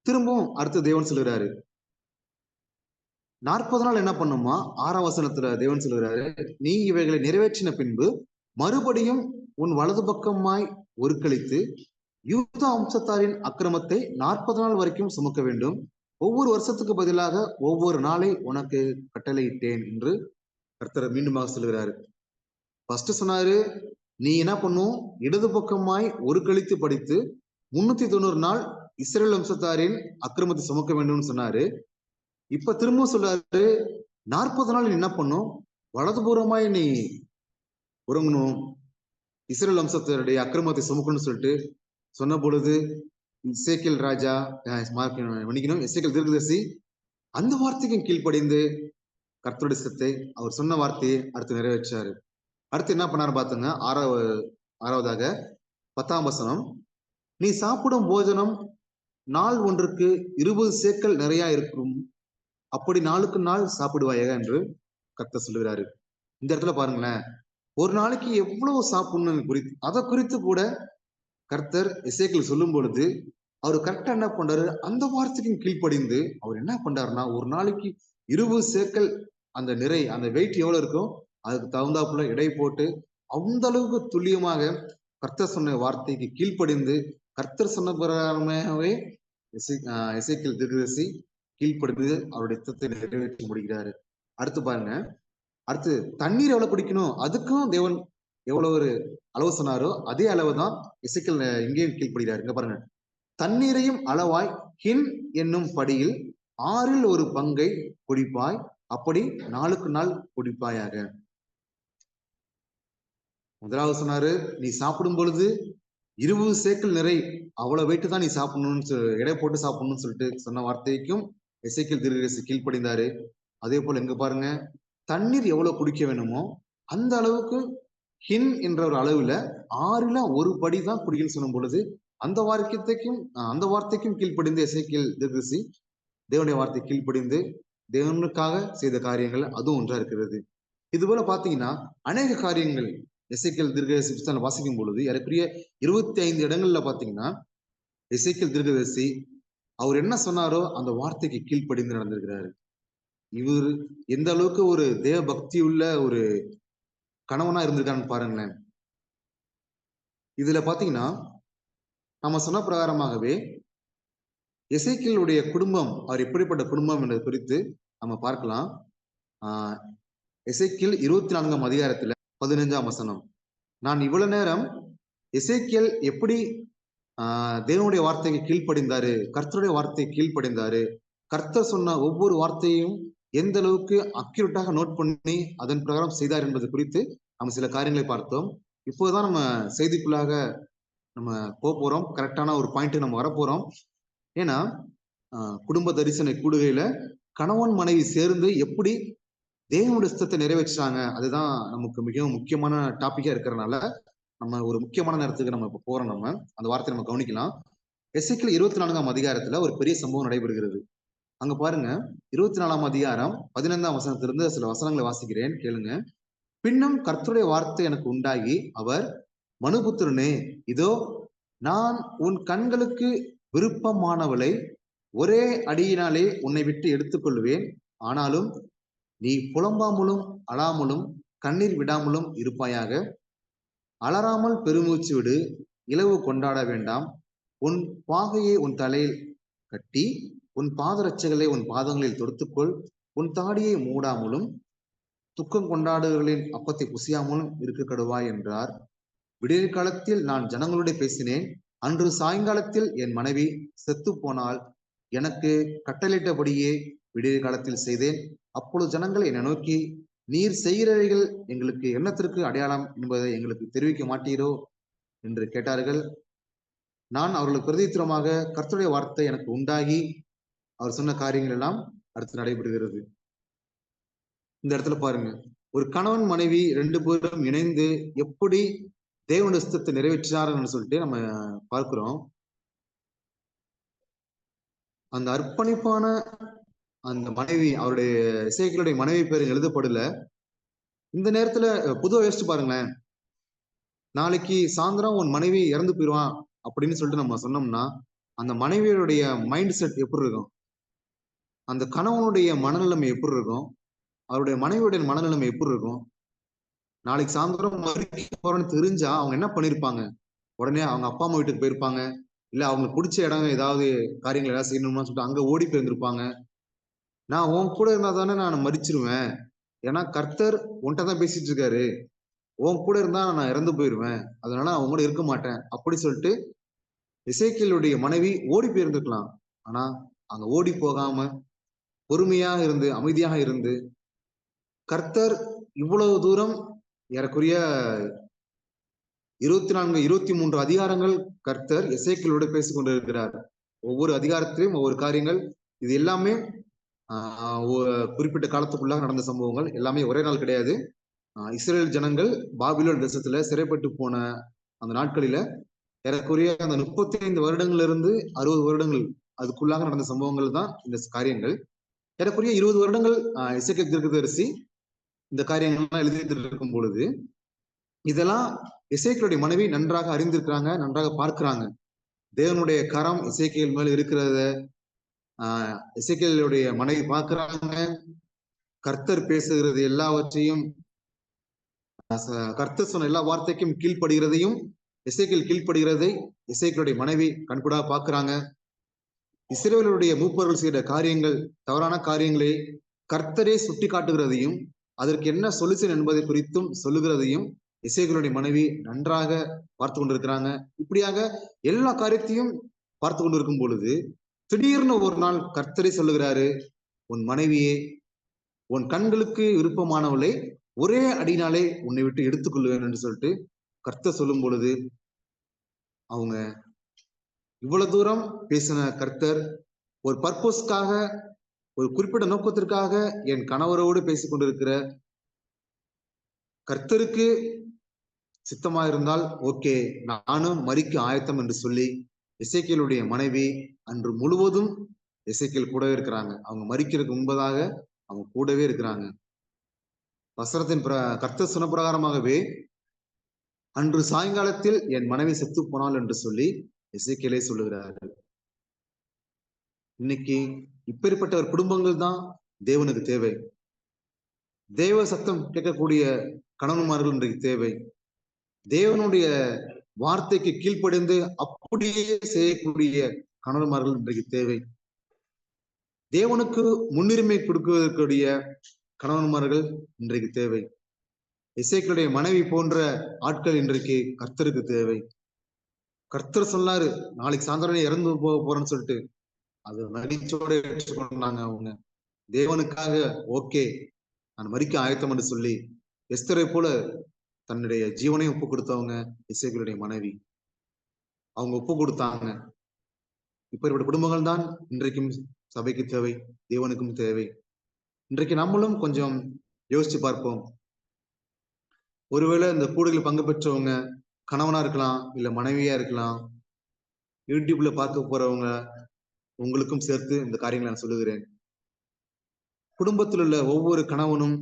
திரும்பவும் அடுத்து தேவன் சொல்லுகிறாரு, 40 நாள் என்ன பண்ணுமா, 6ஆம் வசனத்துல தேவன் சொல்லுகிறாரு, நீ இவைகளை நிறைவேற்றின பின்பு மறுபடியும் உன் வலது பக்கமாய் ஒரு கழித்து யூதா வம்சத்தாரின் அக்கிரமத்தை 40 நாள் வரைக்கும் சுமக்க வேண்டும். ஒவ்வொரு வருஷத்துக்கு பதிலாக ஒவ்வொரு நாளை உனக்கு கட்டளையிட்டேன் என்று கர்த்தர் மீண்டுமாக சொல்லுகிறாரு. ஃபர்ஸ்ட் சொன்னாரு, நீ என்ன பண்ணும், இடது பக்கமாய் ஒரு கழித்து படித்து 390 நாள் இஸ்ரேல் வம்சத்தாரின் அக்கிரமத்தை சுமக்க வேண்டும்னு சொன்னாரு. இப்ப திரும்பவும் சொல்றாரு, 40 நாள் என்ன பண்ணும், வலதுபுறமாய் நீ உறங்கணும், இஸ்ரேல் வம்சத்தாருடைய அக்கிரமத்தை சுமக்கணும்னு சொல்லிட்டு சொன்ன பொழுது எசேக்கியேல் ராஜா எசேக்கியேல் தீர்க்கதரிசி அந்த வார்த்தைக்கும் கீழ்ப்படிந்து கர்த்தருடைய சித்தத்தை அவர் சொன்ன வார்த்தையை அடுத்து நிறைவேற்றாரு. அடுத்து என்ன பண்ணாரு பாத்துங்க, 6ஆவதாக 10ஆம் வசனம், நீ சாப்பிடும் போஜனம் நாள் ஒன்றுக்கு 20 சேக்கல் நிறைய இருக்கும். அப்படி நாளுக்கு நாள் சாப்பிடுவாயாக என்று கர்த்தர் சொல்லுகிறாரு. இந்த இடத்துல பாருங்களேன், ஒரு நாளைக்கு எவ்வளவு சாப்பிடணும் குறித்து அதை குறித்து கூட கர்த்தர் எசேக்கியேல் சொல்லும் பொழுது அவர் கரெக்டா என்ன பண்றாரு, அந்த வார்த்தைக்கும் கீழ்ப்படிந்து அவர் என்ன பண்றாருன்னா, ஒரு நாளைக்கு 20 சேக்கல் அந்த நிறை, அந்த வெயிட் எவ்வளவு இருக்கும் அதுக்கு தகுந்தாப்புல எடை போட்டு அந்த அளவுக்கு துல்லியமாக கர்த்தர் சொன்ன வார்த்தைக்கு கீழ்ப்படிந்து கர்த்தர் சொன்ன பிரகாரமாகவே எசேக்கியேல் தீர்க்கதரிசி கீழ்ப்படிந்து அவருடைய யுத்தத்தை நிறைவேற்றி முடிக்கிறாரு. அடுத்து பாருங்க, அடுத்து தண்ணீர் எவ்வளவு குடிக்கணும் அதுக்கும் தேவன் எவ்வளவு ஒரு அளவு சொன்னாரோ அதே அளவு தான் எசேக்கியேல் இங்கேயும் கீழ்ப்படுகிறார். இங்க பாருங்க, தண்ணீரையும் அளவாய் ஹின் என்னும் படியில் 1/6 ஒரு பங்கை குடிப்பாய், அப்படி நாளுக்கு நாள் குடிப்பாயாக. முதலாவது சொன்னாரு, நீ சாப்பிடும் பொழுது 20 சேக்கல் நிறை அவ்வளவு வெயிட்டு தான் நீ சாப்பிடணும்னு எடை போட்டு சாப்பிடணும்னு சொல்லிட்டு சொன்ன வார்த்தைக்கும் எசேக்கியேல் தீர்க்கதரிசி கீழ்ப்படிந்தாரு. அதே போல எங்க பாருங்க, தண்ணீர் எவ்வளவு குடிக்க வேணுமோ அந்த அளவுக்கு ஹின் என்ற ஒரு அளவுல 6ல் ஒரு படி தான் குடிக்கணும்னு சொல்லும் பொழுது அந்த வார்த்தைக்கும் கீழ்ப்படிந்து எசேக்கியேல் தீர்க்கதரிசி தேவனுடைய வார்த்தை கீழ்ப்படிந்து தேவனுக்காக செய்த காரியங்கள் அதுவும் ஒன்றா இருக்கிறது. இது போல பாத்தீங்கன்னா அநேக காரியங்கள் எசேக்கியேல் தீர்க்கதரிசி புத்தகத்துல வாசிக்கும் பொழுது ஏறக்குறைய 25 இடங்கள்ல பாத்தீங்கன்னா எசேக்கியேல் தீர்க்கதரிசி அவர் என்ன சொன்னாரோ அந்த வார்த்தைக்கு கீழ்ப்படிந்து நடந்திருக்கிறாரு. இவர் எந்த அளவுக்கு ஒரு தேவ பக்தி உள்ள ஒரு கணவனா இருந்திருக்கான்னு பாருங்களேன். இதுல பாத்தீங்கன்னா நம்ம சொன்ன பிரகாரமாகவே எசேக்கியேலுடைய குடும்பம் அவர் எப்படிப்பட்ட குடும்பம் என்பது குறித்து நம்ம பார்க்கலாம். எசேக்கியேல் 24ஆம் அதிகாரத்துல 15ஆம் வசனம், நான் இவ்வளவு நேரம் எசேக்கியேல் எப்படி தேவனுடைய வார்த்தைக்கு கீழ்ப்படிந்தாரு, கர்த்தருடைய வார்த்தைக்கு கீழ்ப்படிந்தாரு, கர்த்தர் சொன்ன ஒவ்வொரு வார்த்தையும் எந்த அளவுக்கு அக்யூரேட்டாக நோட் பண்ணி அதன் பிரகாரம் செய்தார் என்பது குறித்து நம்ம சில காரியங்களை பார்த்தோம். இப்போதான் நம்ம செய்திக்குள்ளாக நம்ம போறோம், கரெக்டான ஒரு பாயிண்ட் நம்ம வரப்போறோம். ஏன்னா குடும்ப தரிசன கூடுகையில கணவன் மனைவி சேர்ந்து எப்படி தேவனுடைய இஷ்டத்தை நிறைவேற்றாங்க, அதுதான் நமக்கு மிகவும் முக்கியமான டாபிக்கா இருக்கிறதுனால நம்ம ஒரு முக்கியமான நேரத்துக்கு நம்ம இப்ப போறோம். நம்ம அந்த வார்த்தையை நம்ம கவனிக்கலாம். எசேக்கியேல் 24ஆம் அதிகாரத்துல ஒரு பெரிய சம்பவம் நடைபெறுகிறது. அங்க பாருங்க, 24ஆம் அதிகாரம் 15ஆம் வசனத்திலிருந்து சில வசனங்களை வாசிக்கிறேன், கேளுங்க. பின்னும் கர்த்தருடைய வார்த்தை எனக்கு உண்டாகி அவர், மனுபுத்திரனே, இதோ நான் உன் கண்களுக்கு விருப்பமானவளை ஒரே அடியினாலே உன்னை விட்டு எடுத்துக்கொள்வேன், ஆனாலும் நீ புலம்பாமலும் அழாமலும் கண்ணீர் விடாமலும் இருப்பாயாக. அலறாமல் பெருமூச்சு விடு, இலவு கொண்டாட வேண்டாம். உன் பாகையை உன் தலையில் கட்டி உன் பாதரட்சைகளை உன் பாதங்களில் தொடுத்துக்கொள். உன் தாடியை மூடாமலும் துக்கம் கொண்டாடுகளின் அப்பத்தை புசியாமலும் இருக்க கடுவாய் என்றார். விடியற் காலத்தில் நான் ஜனங்களோட பேசினேன். அன்று சாயங்காலத்தில் என் மனைவி செத்து போனால் எனக்கு கட்டளையிட்டபடியே விடியற் காலத்தில் செய்தேன். அப்பொழுது ஜனங்கள் என்னை நோக்கி, நீர் செய்கிறவைகள் எங்களுக்கு எண்ணத்திற்கு அடையாளம் என்பதை எங்களுக்கு தெரிவிக்க மாட்டீரோ என்று கேட்டார்கள். நான் அவர்களுக்கு பிரதித்திரமாக, கர்த்தருடைய வார்த்தை எனக்கு உண்டாகி அவர் சொன்ன காரியங்கள் எல்லாம் அடுத்து நடைபெறுகிறது. இந்த இடத்துல பாருங்க, ஒரு கணவன் மனைவி 2 பேரும் இணைந்து எப்படி தேவனுடைய இஷ்டத்தை நிறைவேற்றினார்னு சொல்லிட்டு நம்ம பார்க்கிறோம். அந்த அர்ப்பணிப்பான அந்த மனைவி, அவருடைய எசேக்கியேலுடைய மனைவி பேர் எழுதப்படல. இந்த நேரத்துல பொதுவா யோசிச்சு பாருங்களேன், நாளைக்கு சாயந்தரம் உன் மனைவி இறந்து போயிடுவான் அப்படின்னு சொல்லிட்டு நம்ம சொன்னோம்னா அந்த மனைவியுடைய மைண்ட் செட் எப்படி இருக்கும், அந்த கணவனுடைய மனநிலைமை எப்படி இருக்கும், அவருடைய மனைவியுடைய மனநிலைமை எப்படி இருக்கும். நாளைக்கு சாயந்தரம் போறோன்னு தெரிஞ்சா அவங்க என்ன பண்ணிருப்பாங்க, உடனே அவங்க அப்பா அம்மா வீட்டுக்கு போயிருப்பாங்க, இல்ல அவங்களுக்கு பிடிச்ச இடம் ஏதாவது காரியங்கள் ஏதாவது செய்யணும்னு சொல்லிட்டு அங்க ஓடி போயிருந்திருப்பாங்க. நான் உன் கூட இருந்தா தானே நான் மறிச்சிருவேன், ஏன்னா கர்த்தர் உன்கிட்ட தான் பேசிட்டு இருக்காரு, உன் கூட இருந்தா நான் இறந்து போயிருவேன், அதனால நான் உன் கூட இருக்க மாட்டேன் அப்படி சொல்லிட்டு எசேக்கியேலுடைய மனைவி ஓடி போயிருந்துக்கலாம். ஆனா அங்க ஓடி போகாம பொறுமையாக இருந்து அமைதியாக இருந்து கர்த்தர் இவ்வளவு தூரம் ஏறக்குறைய 24, 23 அதிகாரங்கள் கர்த்தர் எசேக்கியேலோடு பேசிக் கொண்டிருக்கிறார். ஒவ்வொரு அதிகாரத்திலும் ஒவ்வொரு காரியங்கள், இது எல்லாமே குறிப்பிட்ட காலத்துக்குள்ளாக நடந்த சம்பவங்கள், எல்லாமே ஒரே நாள் கிடையாது. இஸ்ரேல் ஜனங்கள் பாபிலோன் தேசத்துல சிறைப்பட்டு போன அந்த நாட்களில ஏறக்குறைய அந்த 35 வருடங்கள்ல இருந்து 60 வருடங்கள் அதுக்குள்ளாக நடந்த சம்பவங்கள் தான் இந்த காரியங்கள். ஏறக்குறைய 20 வருடங்கள் எசேக்கியேல் தீர்க்கதரிசி இந்த காரியங்கள்லாம் எழுதிட்டு இருக்கும் பொழுது இதெல்லாம் எசேக்கியேலுடைய மனைவி நன்றாக அறிந்திருக்கிறாங்க, நன்றாக பார்க்கிறாங்க. தேவனுடைய கரம் எசேக்கியேல் மேல் இருக்கிறத எசேக்கியேலுடைய மனைவி பார்க்கிறாங்க. கர்த்தர் பேசுகிறது எல்லாவற்றையும், கர்த்தர் சொன்ன எல்லா வார்த்தைக்கும் கீழ்ப்படுகிறதையும், எசேக்கியேல் கீழ்ப்படுகிறதை எசேக்கியேலுடைய மனைவி கண்கூடா பார்க்கிறாங்க. இஸ்ரவேலுடைய மூப்பர்கள் செய்த காரியங்கள், தவறான காரியங்களை கர்த்தரே சுட்டி காட்டுகிறதையும், அதற்கு என்ன சொல்யூஷன் என்பதை குறித்தும் சொல்லுகிறதையும் எசேக்கியேலுடைய மனைவி நன்றாக பார்த்து கொண்டிருக்கிறாங்க. இப்படியாக எல்லா காரியத்தையும் பார்த்து கொண்டிருக்கும் பொழுது திடீர்னு ஒரு நாள் கர்த்தரே சொல்லுகிறாரு, உன் மனைவியே, உன் கண்களுக்கு விருப்பமானவளை ஒரே அடினாலே உன்னை விட்டு எடுத்துக்கொள்வேன் என்று சொல்லிட்டு கர்த்தர் சொல்லும் பொழுது, அவங்க இவ்வளவு தூரம் பேசின கர்த்தர் ஒரு பர்பஸ்க்காக, ஒரு குறிப்பிட்ட நோக்கத்திற்காக என் கணவரோடு பேசிக் கொண்டிருக்கிற கர்த்தருக்கு சித்தமா இருந்தால் ஓகே, நானும் மரிக்க ஆயத்தம் என்று சொல்லி எசேக்கியேலுடைய மனைவி அன்று முழுவதும் எசேக்கியேல் கூடவே இருக்கிறாங்க. அவங்க மரிக்கிறதுக்கு முன்பதாக அவங்க கூடவே இருக்கிறாங்க. வசனத்தின் கர்த்தர் சொன்ன பிரகாரமாகவே அன்று சாயங்காலத்தில் என் மனைவி செத்து போனாள் என்று சொல்லி எசேக்கியேலே சொல்லுகிறார்கள். இன்னைக்கு இப்பேற்பட்ட ஒரு குடும்பங்கள் தான் தேவனுக்கு தேவை. தேவ சத்தம் கேட்கக்கூடிய கணவன்மார்கள் இன்றைக்கு தேவை. தேவனுடைய வார்த்தைக்கு கீழ்ப்படிந்து அப்படியே செய்யக்கூடிய கணவன்மார்கள் இன்றைக்கு தேவை. தேவனுக்கு முன்னுரிமை கொடுக்கக்கூடிய கணவன்மார்கள் இன்றைக்கு தேவை. எசேக்கியேலுடைய மனைவி போன்ற ஆட்கள் இன்றைக்கு கர்த்தருக்கு தேவை. கர்த்தர் சொன்னாரு, நாளைக்கு சாயந்தரம் இறந்து போறேன்னு சொல்லிட்டு அது மகிழ்ச்சியோட ஏற்றுக்கொண்டாங்க. அவங்க தேவனுக்காக ஓகே, நான் மரிக்க ஆயத்தம் என்று சொல்லி எஸ்தரை போல தன்னுடைய ஜீவனையும் ஒப்பு கொடுத்தவங்க எசேக்கியேலுடைய மனைவி. அவங்க ஒப்பு கொடுத்தாங்க. இப்படிப்பட்ட குடும்பங்கள் தான் இன்றைக்கும் சபைக்கு தேவை, தேவனுக்கும் தேவை. இன்றைக்கு நம்மளும் கொஞ்சம் யோசிச்சு பார்ப்போம். ஒருவேளை இந்த கூடுதல் பங்கு பெற்றவங்க கணவனா இருக்கலாம், இல்ல மனைவியா இருக்கலாம். யூடியூப்ல பார்க்க போறவங்க உங்களுக்கும் சேர்த்து இந்த காரியங்களை நான் சொல்லுகிறேன். குடும்பத்தில் உள்ள ஒவ்வொரு கணவனும்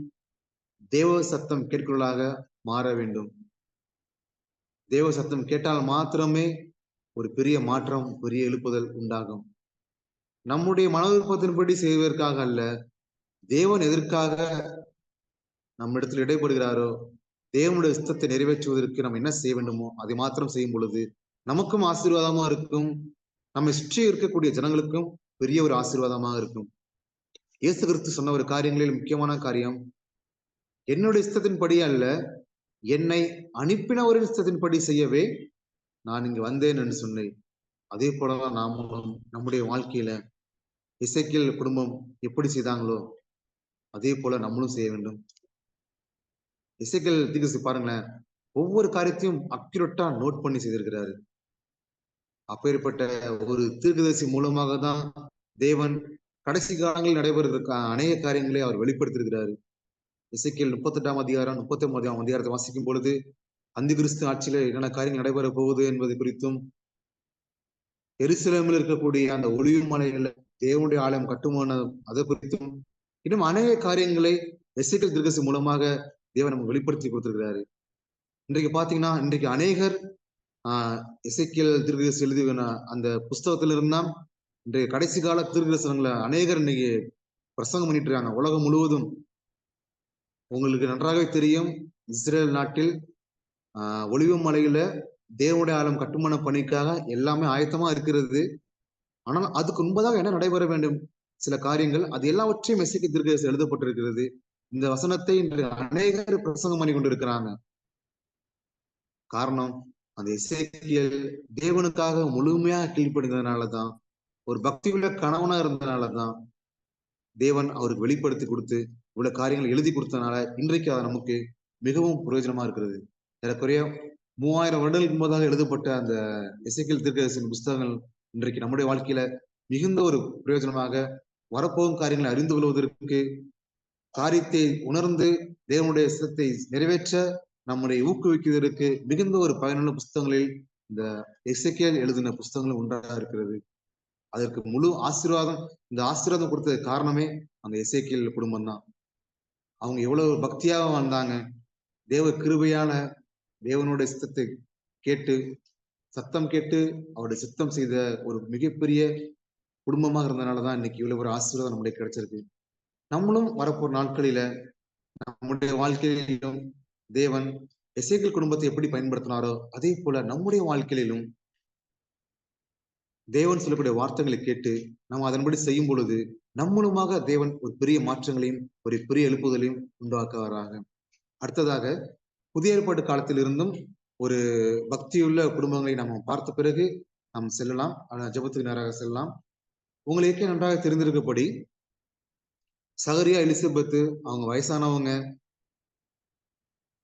தேவ சத்தம் கேட்கிறவர்களாக மாற வேண்டும். தேவ சத்தம் கேட்டால் மாத்திரமே ஒரு பெரிய மாற்றம், பெரிய எழுப்புதல் உண்டாகும். நம்முடைய மன விருப்பத்தின்படி செய்வதற்காக அல்ல, தேவன் எதற்காக நம்ம இடத்தில் இடைப்படுகிறாரோ, தேவனுடைய இஷ்டத்தை நிறைவேற்றுவதற்கு நம்ம என்ன செய்ய வேண்டுமோ அதை மாத்திரம் செய்யும் பொழுது நமக்கும் ஆசீர்வாதமா இருக்கும், நம்மை சுற்றி இருக்கக்கூடிய ஜனங்களுக்கும் பெரிய ஒரு ஆசீர்வாதமாக இருக்கும். இயேசு கிறிஸ்து சொன்ன ஒரு காரியங்களில் முக்கியமான காரியம், என்னுடைய இஷ்டத்தின்படி அல்ல, என்னை அனுப்பினவரின் இஷ்டத்தின்படி செய்யவே நான் இங்கு வந்தேன் என்று சொன்னேன். அதே போலதான் நாமும் நம்முடைய வாழ்க்கையில எசேக்கியேல் குடும்பம் எப்படி செய்தாங்களோ அதே போல நம்மளும் செய்ய வேண்டும். எசேக்கியேல் தீர்க்கதரிசி பாருங்களேன், ஒவ்வொரு காரியத்தையும் அக்யூரேட்டா நோட் பண்ணி செய்திருக்கிறாரு. அப்பேற்பட்ட ஒரு தீர்க்கதரிசி மூலமாக தான் தேவன் கடைசி காலங்களில் நடைபெறுவதற்கு அநேக காரியங்களை அவர் வெளிப்படுத்தியிருக்கிறாரு. எசேக்கியேல் 38ஆம் அதிகாரம் 39ஆம் அதிகாரத்தை வாசிக்கும் பொழுது அந்தி கிறிஸ்து ஆட்சியில என்னென்ன காரியங்கள் நடைபெற போகுது என்பது குறித்தும், எருசலேமில் இருக்கக்கூடிய அந்த ஒளிவு மலையில தேவனுடைய ஆலயம் கட்டுமான அதை குறித்தும் இன்னும் அநேக காரியங்களை எசேக்கியேல் தீர்க்கதரிசி மூலமாக தேவன் நமக்கு வெளிப்படுத்தி கொடுத்திருக்கிறாரு. இன்றைக்கு பாத்தீங்கன்னா, இன்றைக்கு அநேகர் எசேக்கியேல் தீர்க்கதரிசி எழுதின அந்த புஸ்தகத்திலிருந்தா இன்றைய கடைசி கால தீர்க்கதரிசனங்களை அநேகர் இன்னைக்கு பிரசங்கம் பண்ணிட்டு இருக்காங்க உலகம் முழுவதும். உங்களுக்கு நன்றாகவே தெரியும், இஸ்ரேல் நாட்டில் ஒலிவ மலையில தேவனுடைய ஆலயம் கட்டுமான பணிக்காக எல்லாமே ஆயத்தமா இருக்கிறது. ஆனால் அதுக்கு முன்பதாக என்ன நடைபெற வேண்டும், சில காரியங்கள், அது எல்லாவற்றையும் எசேக்கியேல் தீர்க்கதரிசி எழுதப்பட்டிருக்கிறது. இந்த வசனத்தை இன்று அநேகர் பிரசங்கம் பண்ணி கொண்டிருக்கிறாங்க. காரணம், அந்த எசேக்கியேல் தேவனுக்காக முழுமையாக கீழ்ப்படிந்ததுனாலதான், ஒரு பக்தி உள்ள கணவனா இருந்ததுனாலதான் தேவன் அவருக்கு வெளிப்படுத்தி கொடுத்து இவ்வளவு காரியங்கள் எழுதி கொடுத்ததுனால இன்றைக்கு அது நமக்கு மிகவும் பிரயோஜனமா இருக்கிறது. ஏறக்குறைய 3000 வருடங்களுக்கு முன்பதாக எழுதப்பட்ட அந்த எசேக்கியேல் தீர்க்கதரிசியின் புஸ்தகங்கள் இன்றைக்கு நம்முடைய வாழ்க்கையில மிகுந்த ஒரு பிரயோஜனமாக, வரப்போகும் காரியங்களை அறிந்து கொள்வதற்கு, காரியத்தை உணர்ந்து தேவனுடைய சித்தத்தை நிறைவேற்ற நம்முடைய ஊக்குவிக்குவதற்கு மிகுந்த ஒரு பயனுள்ள புஸ்தகங்களில் இந்த எசேக்கியேல் எழுதின புஸ்தகங்கள் ஒன்றாக இருக்கிறது. அதற்கு முழு ஆசீர்வாதம், இந்த ஆசீர்வாதம் கொடுத்ததுக்கு காரணமே அந்த எசேக்கியேல் குடும்பம் தான். அவங்க எவ்வளவு பக்தியாக வாழ்ந்தாங்க. தேவ கிருபையால தேவனுடைய சித்தத்தை கேட்டு, சத்தம் கேட்டு அவருடைய சித்தம் செய்த ஒரு மிகப்பெரிய குடும்பமாக இருந்தனாலதான் இன்னைக்கு இவ்வளவு ஒரு ஆசீர்வாதம் நம்மளுக்கு கிடைச்சிருக்கு. நம்மளும் வரப்போற நாட்களில நம்முடைய வாழ்க்கையிலும் தேவன் எசேக்கியேல் குடும்பத்தை எப்படி பயன்படுத்தினாரோ அதே போல நம்முடைய வாழ்க்கையிலும் தேவன் சொல்லக்கூடிய வார்த்தைகளை கேட்டு நாம் அதன்படி செய்யும் பொழுது நம்மளுமாக தேவன் ஒரு பெரிய மாற்றங்களையும் ஒரு பெரிய எழுப்புதலையும் உண்டாக்குவாராக. அடுத்ததாக புதிய ஏற்பாட்டு காலத்தில் இருந்தும் ஒரு பக்தியுள்ள குடும்பங்களை நாம் பார்த்த பிறகு நாம் செல்லலாம். ஜெபத்துக்கு நேராக செல்லலாம். உங்களுக்கு நன்றாக தெரிந்திருக்கப்படி சகரியா, எலிசபெத்து அவங்க வயசானவங்க.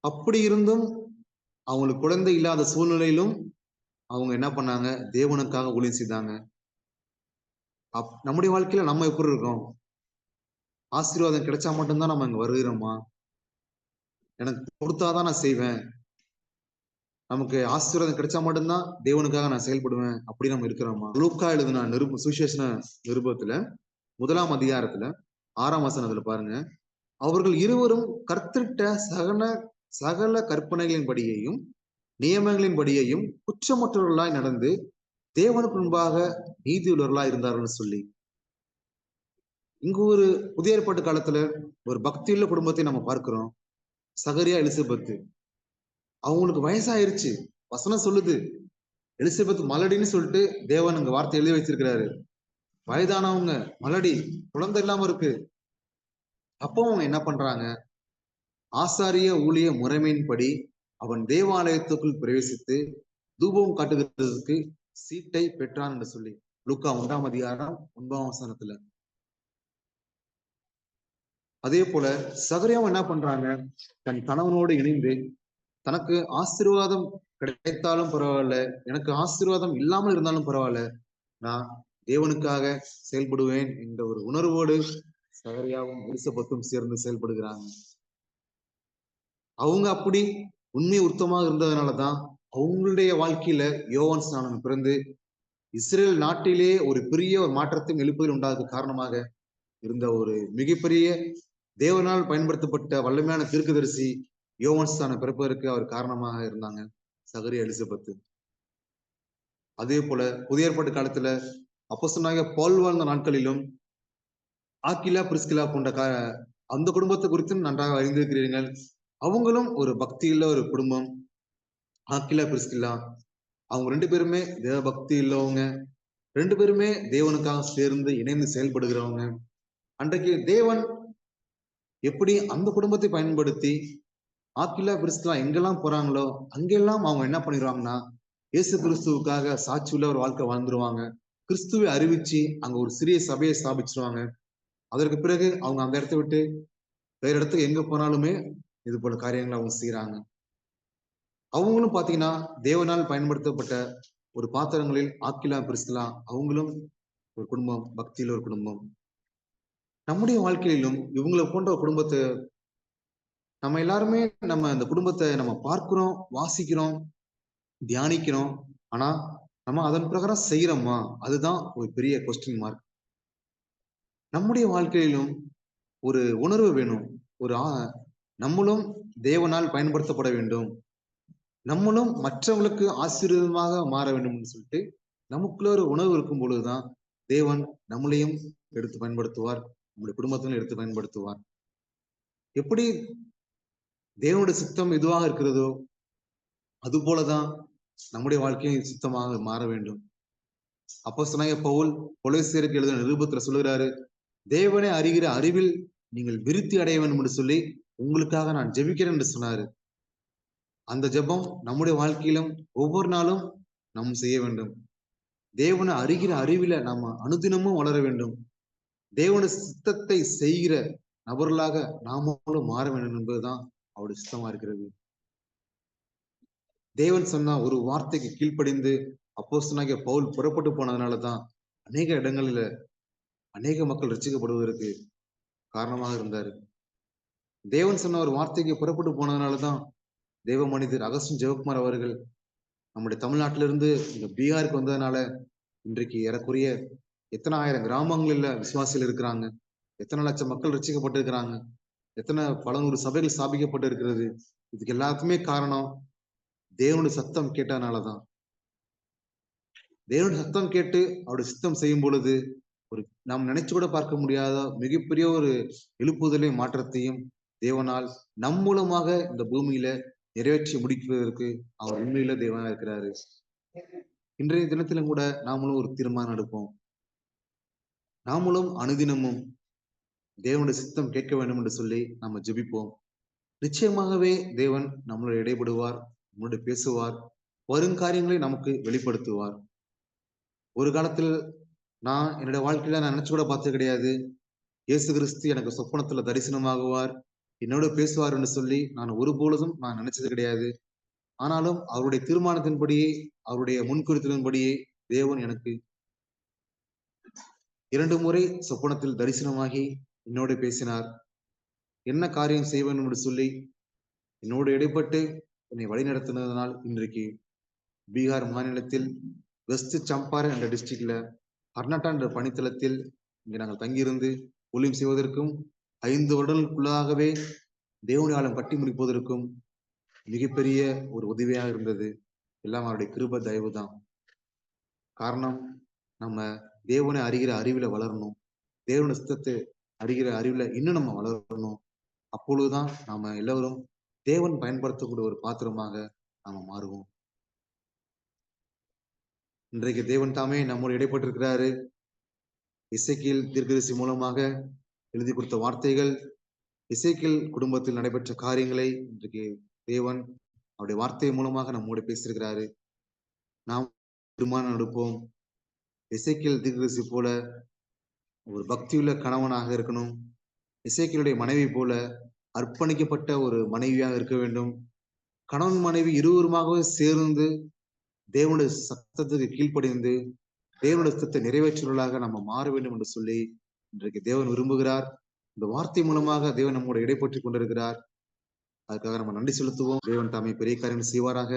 அப்படி இருந்தும் அவங்களுக்கு குழந்தை இல்லாத சூழ்நிலையிலும் அவங்க என்ன பண்ணாங்க? தேவனுக்காக ஊழியம் செய்தாங்க. நம்முடைய வாழ்க்கையில நம்ம எப்படி இருக்கோம்? ஆசீர்வாதம் கிடைச்சா மட்டும்தான் நம்ம இங்க வருகிறோமா? எனக்கு கொடுத்தாதான் நான் செய்வேன். நமக்கு ஆசீர்வாதம் கிடைச்சா மட்டும்தான் தேவனுக்காக நான் செயல்படுவேன். அப்படி நம்ம இருக்கிறோமா? லூக்கா எழுதின சுவிசேஷ நிருபத்துல 1ஆம் அதிகாரத்துல 6ஆம் வசனத்துல பாருங்க. அவர்கள் இருவரும் கர்த்தரிட்ட சகல கற்பனைகளின்படியையும் நியமங்களின்படியையும் குற்றமற்றவர்களாய் நடந்து தேவனுக்கு முன்பாக நீதி உள்ளவர்களாய் இருந்தார்கள் சொல்லி, இங்கு ஒரு புதிய ஏற்பாட்டு காலத்துல ஒரு பக்தியுள்ள குடும்பத்தை நம்ம பார்க்கிறோம். சகரியா, எலிசபெத்து அவங்களுக்கு வயசாயிருச்சு. வசனம் சொல்லுது எலிசபெத் மலடின்னு சொல்லிட்டு தேவன் அங்க வார்த்தை எழுதி வச்சிருக்கிறாரு. வயதானவங்க மலடி, குழந்தை இல்லாம இருக்கு. அப்போ அவங்க என்ன பண்றாங்க? ஆசாரிய ஊழிய முறைமையின்படி அவன் தேவாலயத்துக்குள் பிரவேசித்து தூபம் காட்டுகிறதுக்கு சீட்டை பெற்றான் என்று சொல்லி லூக்கா 1ஆம் அதிகாரம் 9ஆம் வசனத்துல. அதே போல சகரியாவும் என்ன பண்றாங்க? தன் கணவனோடு இணைந்து தனக்கு ஆசீர்வாதம் கிடைத்தாலும் பரவாயில்ல, எனக்கு ஆசீர்வாதம் இல்லாமல் இருந்தாலும் பரவாயில்ல, நான் தேவனுக்காக செயல்படுவேன் என்ற ஒரு உணர்வோடு சகரியாவும் எலிசபெத்தும் சேர்ந்து செயல்படுகிறாங்க. அவங்க அப்படி உண்மை உத்தமாக இருந்ததுனாலதான் அவங்களுடைய வாழ்க்கையில யோவான் ஸ்நானன் பிறந்து இஸ்ரேல் நாட்டிலே ஒரு பெரிய ஒரு மாற்றத்தையும் எழுப்புதல் உண்டாததுக்கு காரணமாக இருந்த ஒரு மிகப்பெரிய தேவனால் பயன்படுத்தப்பட்ட வல்லமையான தீர்க்கதரிசி யோவான் ஸ்நானன் பிறப்பதற்கு அவர் காரணமாக இருந்தாங்க சகரியா, எலிசபெத்து. அதே போல புதிய ஏற்பாட்டு காலத்துல அப்போஸ்தலனாகிய பவுல் வாழ்ந்த நாட்களிலும் ஆக்கிலா, பிரிஸ்கிலா போன்ற அந்த குடும்பத்தை குறித்தும் நன்றாக அறிந்திருக்கிறீர்கள். அவங்களும் ஒரு பக்தியுள்ள ஒரு குடும்பம். ஆக்கிலா, பிரிஸ்கிலா அவங்க 2 பேருமே தேவ பக்தி உள்ளவங்க. 2 பேருமே தேவனுக்காக சேர்ந்து இணைந்து செயல்படுகிறவங்க. அன்றைக்கு தேவன் எப்படி அந்த குடும்பத்தை பயன்படுத்தி ஆக்கிலா, பிரிஸ்கிலா எங்கெல்லாம் போறாங்களோ அங்கெல்லாம் அவங்க என்ன பண்ணிடுவாங்கன்னா இயேசு கிறிஸ்துவுக்காக சாட்சி உள்ள ஒரு வாழ்க்கை வாழ்ந்துருவாங்க. கிறிஸ்துவை அறிவிச்சு அங்க ஒரு சிறிய சபையை ஸ்தாபிச்சிருவாங்க. அதற்கு பிறகு அவங்க அந்த இடத்த விட்டு வேற இடத்துக்கு எங்க போனாலுமே இது போல காரியங்களை அவங்க செய்யறாங்க. அவங்களும் பாத்தீங்கன்னா தேவனால் பயன்படுத்தப்பட்ட ஒரு பாத்திரங்களில் ஆக்கிலா, பிரிஸ்கிலா அவங்களும் ஒரு குடும்பம், பக்தியில ஒரு குடும்பம். நம்முடைய வாழ்க்கையிலும் இவங்களை போன்ற குடும்பத்தை நம்ம எல்லாருமே நம்ம இந்த குடும்பத்தை நம்ம பார்க்கிறோம், வாசிக்கிறோம், தியானிக்கிறோம். ஆனா நம்ம அதன் பிரகாரம் செய்யறோமா? அதுதான் ஒரு பெரிய கொஸ்டின் மார்க். நம்முடைய வாழ்க்கையிலும் ஒரு உணர்வு வேணும். ஒரு நம்மளும் தேவனால் பயன்படுத்தப்பட வேண்டும். நம்மளும் மற்றவங்களுக்கு ஆசீர்வாதமாக மாற வேண்டும் சொல்லிட்டு நமக்குள்ள ஒரு உணர்வு இருக்கும் பொழுதுதான் தேவன் நம்மளையும் எடுத்து பயன்படுத்துவார், நம்முடைய குடும்பத்திலும் எடுத்து பயன்படுத்துவார். எப்படி தேவனுடைய சித்தம் எதுவாக இருக்கிறதோ அது போலதான் நம்முடைய வாழ்க்கையும் சித்தமாக மாற வேண்டும். அப்போஸ்தலனாகிய பவுல் கொலோசியருக்கு எழுதின நிருபத்துல சொல்லுகிறாரு, தேவனை அறிகிற அறிவில் நீங்கள் விருத்தி அடைய வேண்டும் என்று சொல்லி உங்களுக்காக நான் ஜெபிக்கிறேன் என்று சொன்னாரு. அந்த ஜெபம் நம்முடைய வாழ்க்கையிலும் ஒவ்வொரு நாளும் நாம் செய்ய வேண்டும். தேவனை அறிகிற அறிவில நாம அனுதினமும் வளர வேண்டும். தேவனுடைய சித்தத்தை செய்கிற நபர்களாக நாமளும் மாற வேண்டும் என்பதுதான் அவருடைய சித்தமா இருக்கிறது. தேவன் சொன்ன ஒரு வார்த்தைக்கு கீழ்ப்படிந்து அப்போஸ்தலனாகிய பவுல் புறப்பட்டு போனதுனாலதான் அநேக இடங்களில அநேக மக்கள் ரட்சிக்கப்படுவதற்கு காரணமாக இருந்தாரு. தேவன் சொன்ன ஒரு வார்த்தைக்கு புறப்பட்டு போனதுனாலதான் தேவ மனிதர் அகஸ்டின் ஜெயக்குமார் அவர்கள் நம்முடைய தமிழ்நாட்டிலிருந்து இந்த பீகாருக்கு வந்ததுனால இன்றைக்கு ஏறக்குறைய எத்தனை ஆயிரம் கிராமங்களில் விசுவாசிகள் இருக்கிறாங்க, எத்தனை லட்சம் மக்கள் ரட்சிக்கப்பட்டு இருக்கிறாங்க, எத்தனை பல நூறு சபைகள் ஸ்தாபிக்கப்பட்டு இருக்கிறது. இதுக்கு எல்லாத்துக்குமே காரணம் தேவனுடைய சத்தம் கேட்டனாலதான். தேவனுடைய சத்தம் கேட்டு அவருடைய சித்தம் செய்யும் பொழுது ஒரு நாம் நினைச்சு கூட பார்க்க முடியாத மிகப்பெரிய ஒரு எழுப்புதலையும் மாற்றத்தையும் தேவனால் நம் மூலமாக இந்த பூமியில நிறைவேற்றி முடிப்பதற்கு அவர் உண்மையில தேவனா இருக்கிறாரு. இன்றைய தினத்திலும் கூட நாமளும் ஒரு தீர்மானம் எடுப்போம். நாமளும் அனுதினமும் தேவனுடைய சித்தம் கேட்க வேண்டும் என்று சொல்லி நம்ம ஜெபிப்போம். நிச்சயமாகவே தேவன் நம்மளோட இடைபடுவார், நம்மளோட பேசுவார், வருங்காரியங்களை நமக்கு வெளிப்படுத்துவார். ஒரு காலத்தில் நான் என்னுடைய வாழ்க்கையில நான் நினைச்சு கூட பார்த்தது கிடையாது. இயேசு கிறிஸ்து எனக்கு சொப்பனத்துல தரிசனமாகுவார், என்னோட பேசுவார் என்று சொல்லி நான் ஒருபொழுதும் நான் நினைச்சது கிடையாது. ஆனாலும் அவருடைய தீர்மானத்தின்படியே, அவருடைய முன்குறித்தலின்படியே தேவன் எனக்கு 2 முறை சொப்பனத்தில் தரிசனமாகி என்னோட பேசினார். என்ன காரியம் செய்ய வேண்டும் என்று சொல்லி என்னோடு இடைப்பட்டு என்னை வழிநடத்தினதனால் இன்றைக்கு பீகார் மாநிலத்தில் வெஸ்ட் சம்பாரன் என்ற டிஸ்ட்ரிக்ட்ல கர்நாடகா என்ற பணித்தளத்தில் இங்கே நாங்கள் தங்கியிருந்து ஊழியம் செய்வதற்கும் 5 வருடங்களுக்குள்ளாகவே தேவனுடைய ஆலயம் கட்டி முடிப்பதற்கும் மிகப்பெரிய ஒரு உதவியாக இருந்தது. எல்லாம் அவருடைய கிருப தயவு தான். காரணம், நம்ம தேவனை அறிகிற அறிவில வளரணும். தேவனுடைய சித்தத்தை அறிகிற அறிவில இன்னும் நம்ம வளரணும். அப்பொழுதுதான் நாம எல்லோரும் தேவன் பயன்படுத்தக்கூடிய ஒரு பாத்திரமாக நாம மாறுவோம். இன்றைக்கு தேவன் தாமே நம்மோடு இடைப்பட்டிருக்கிறாரு. எசேக்கியேல் தீர்க்கதரிசி மூலமாக எழுதி கொடுத்த வார்த்தைகள், எசேக்கியேல் குடும்பத்தில் நடைபெற்ற காரியங்களை இன்றைக்கு தேவன் அவருடைய வார்த்தை மூலமாக நம்மோடு பேசியிருக்கிறாரு. நாம் தீர்மானம் எடுப்போம். எசேக்கியேல் தீர்க்கதரிசி போல ஒரு பக்தியுள்ள கணவனாக இருக்கணும். எசேக்கியேலுடைய மனைவி போல அர்ப்பணிக்கப்பட்ட ஒரு மனைவியாக இருக்க வேண்டும். கணவன் மனைவி இருவருமாகவே சேர்ந்து தேவனுடைய சத்தத்துக்கு கீழ்ப்படிந்து தேவனுடைய சத்தத்தை நிறைவேற்றுவர்களாக நம்ம மாற வேண்டும் என்று சொல்லி இன்றைக்கு தேவன் விரும்புகிறார். இந்த வார்த்தை மூலமாக தேவன் நம்மோடு இடைப்பட்டுக் கொண்டிருக்கிறார். அதுக்காக நம்ம நன்றி செலுத்துவோம். தேவன் தாமே பெரிய காரியம் செய்வாராக.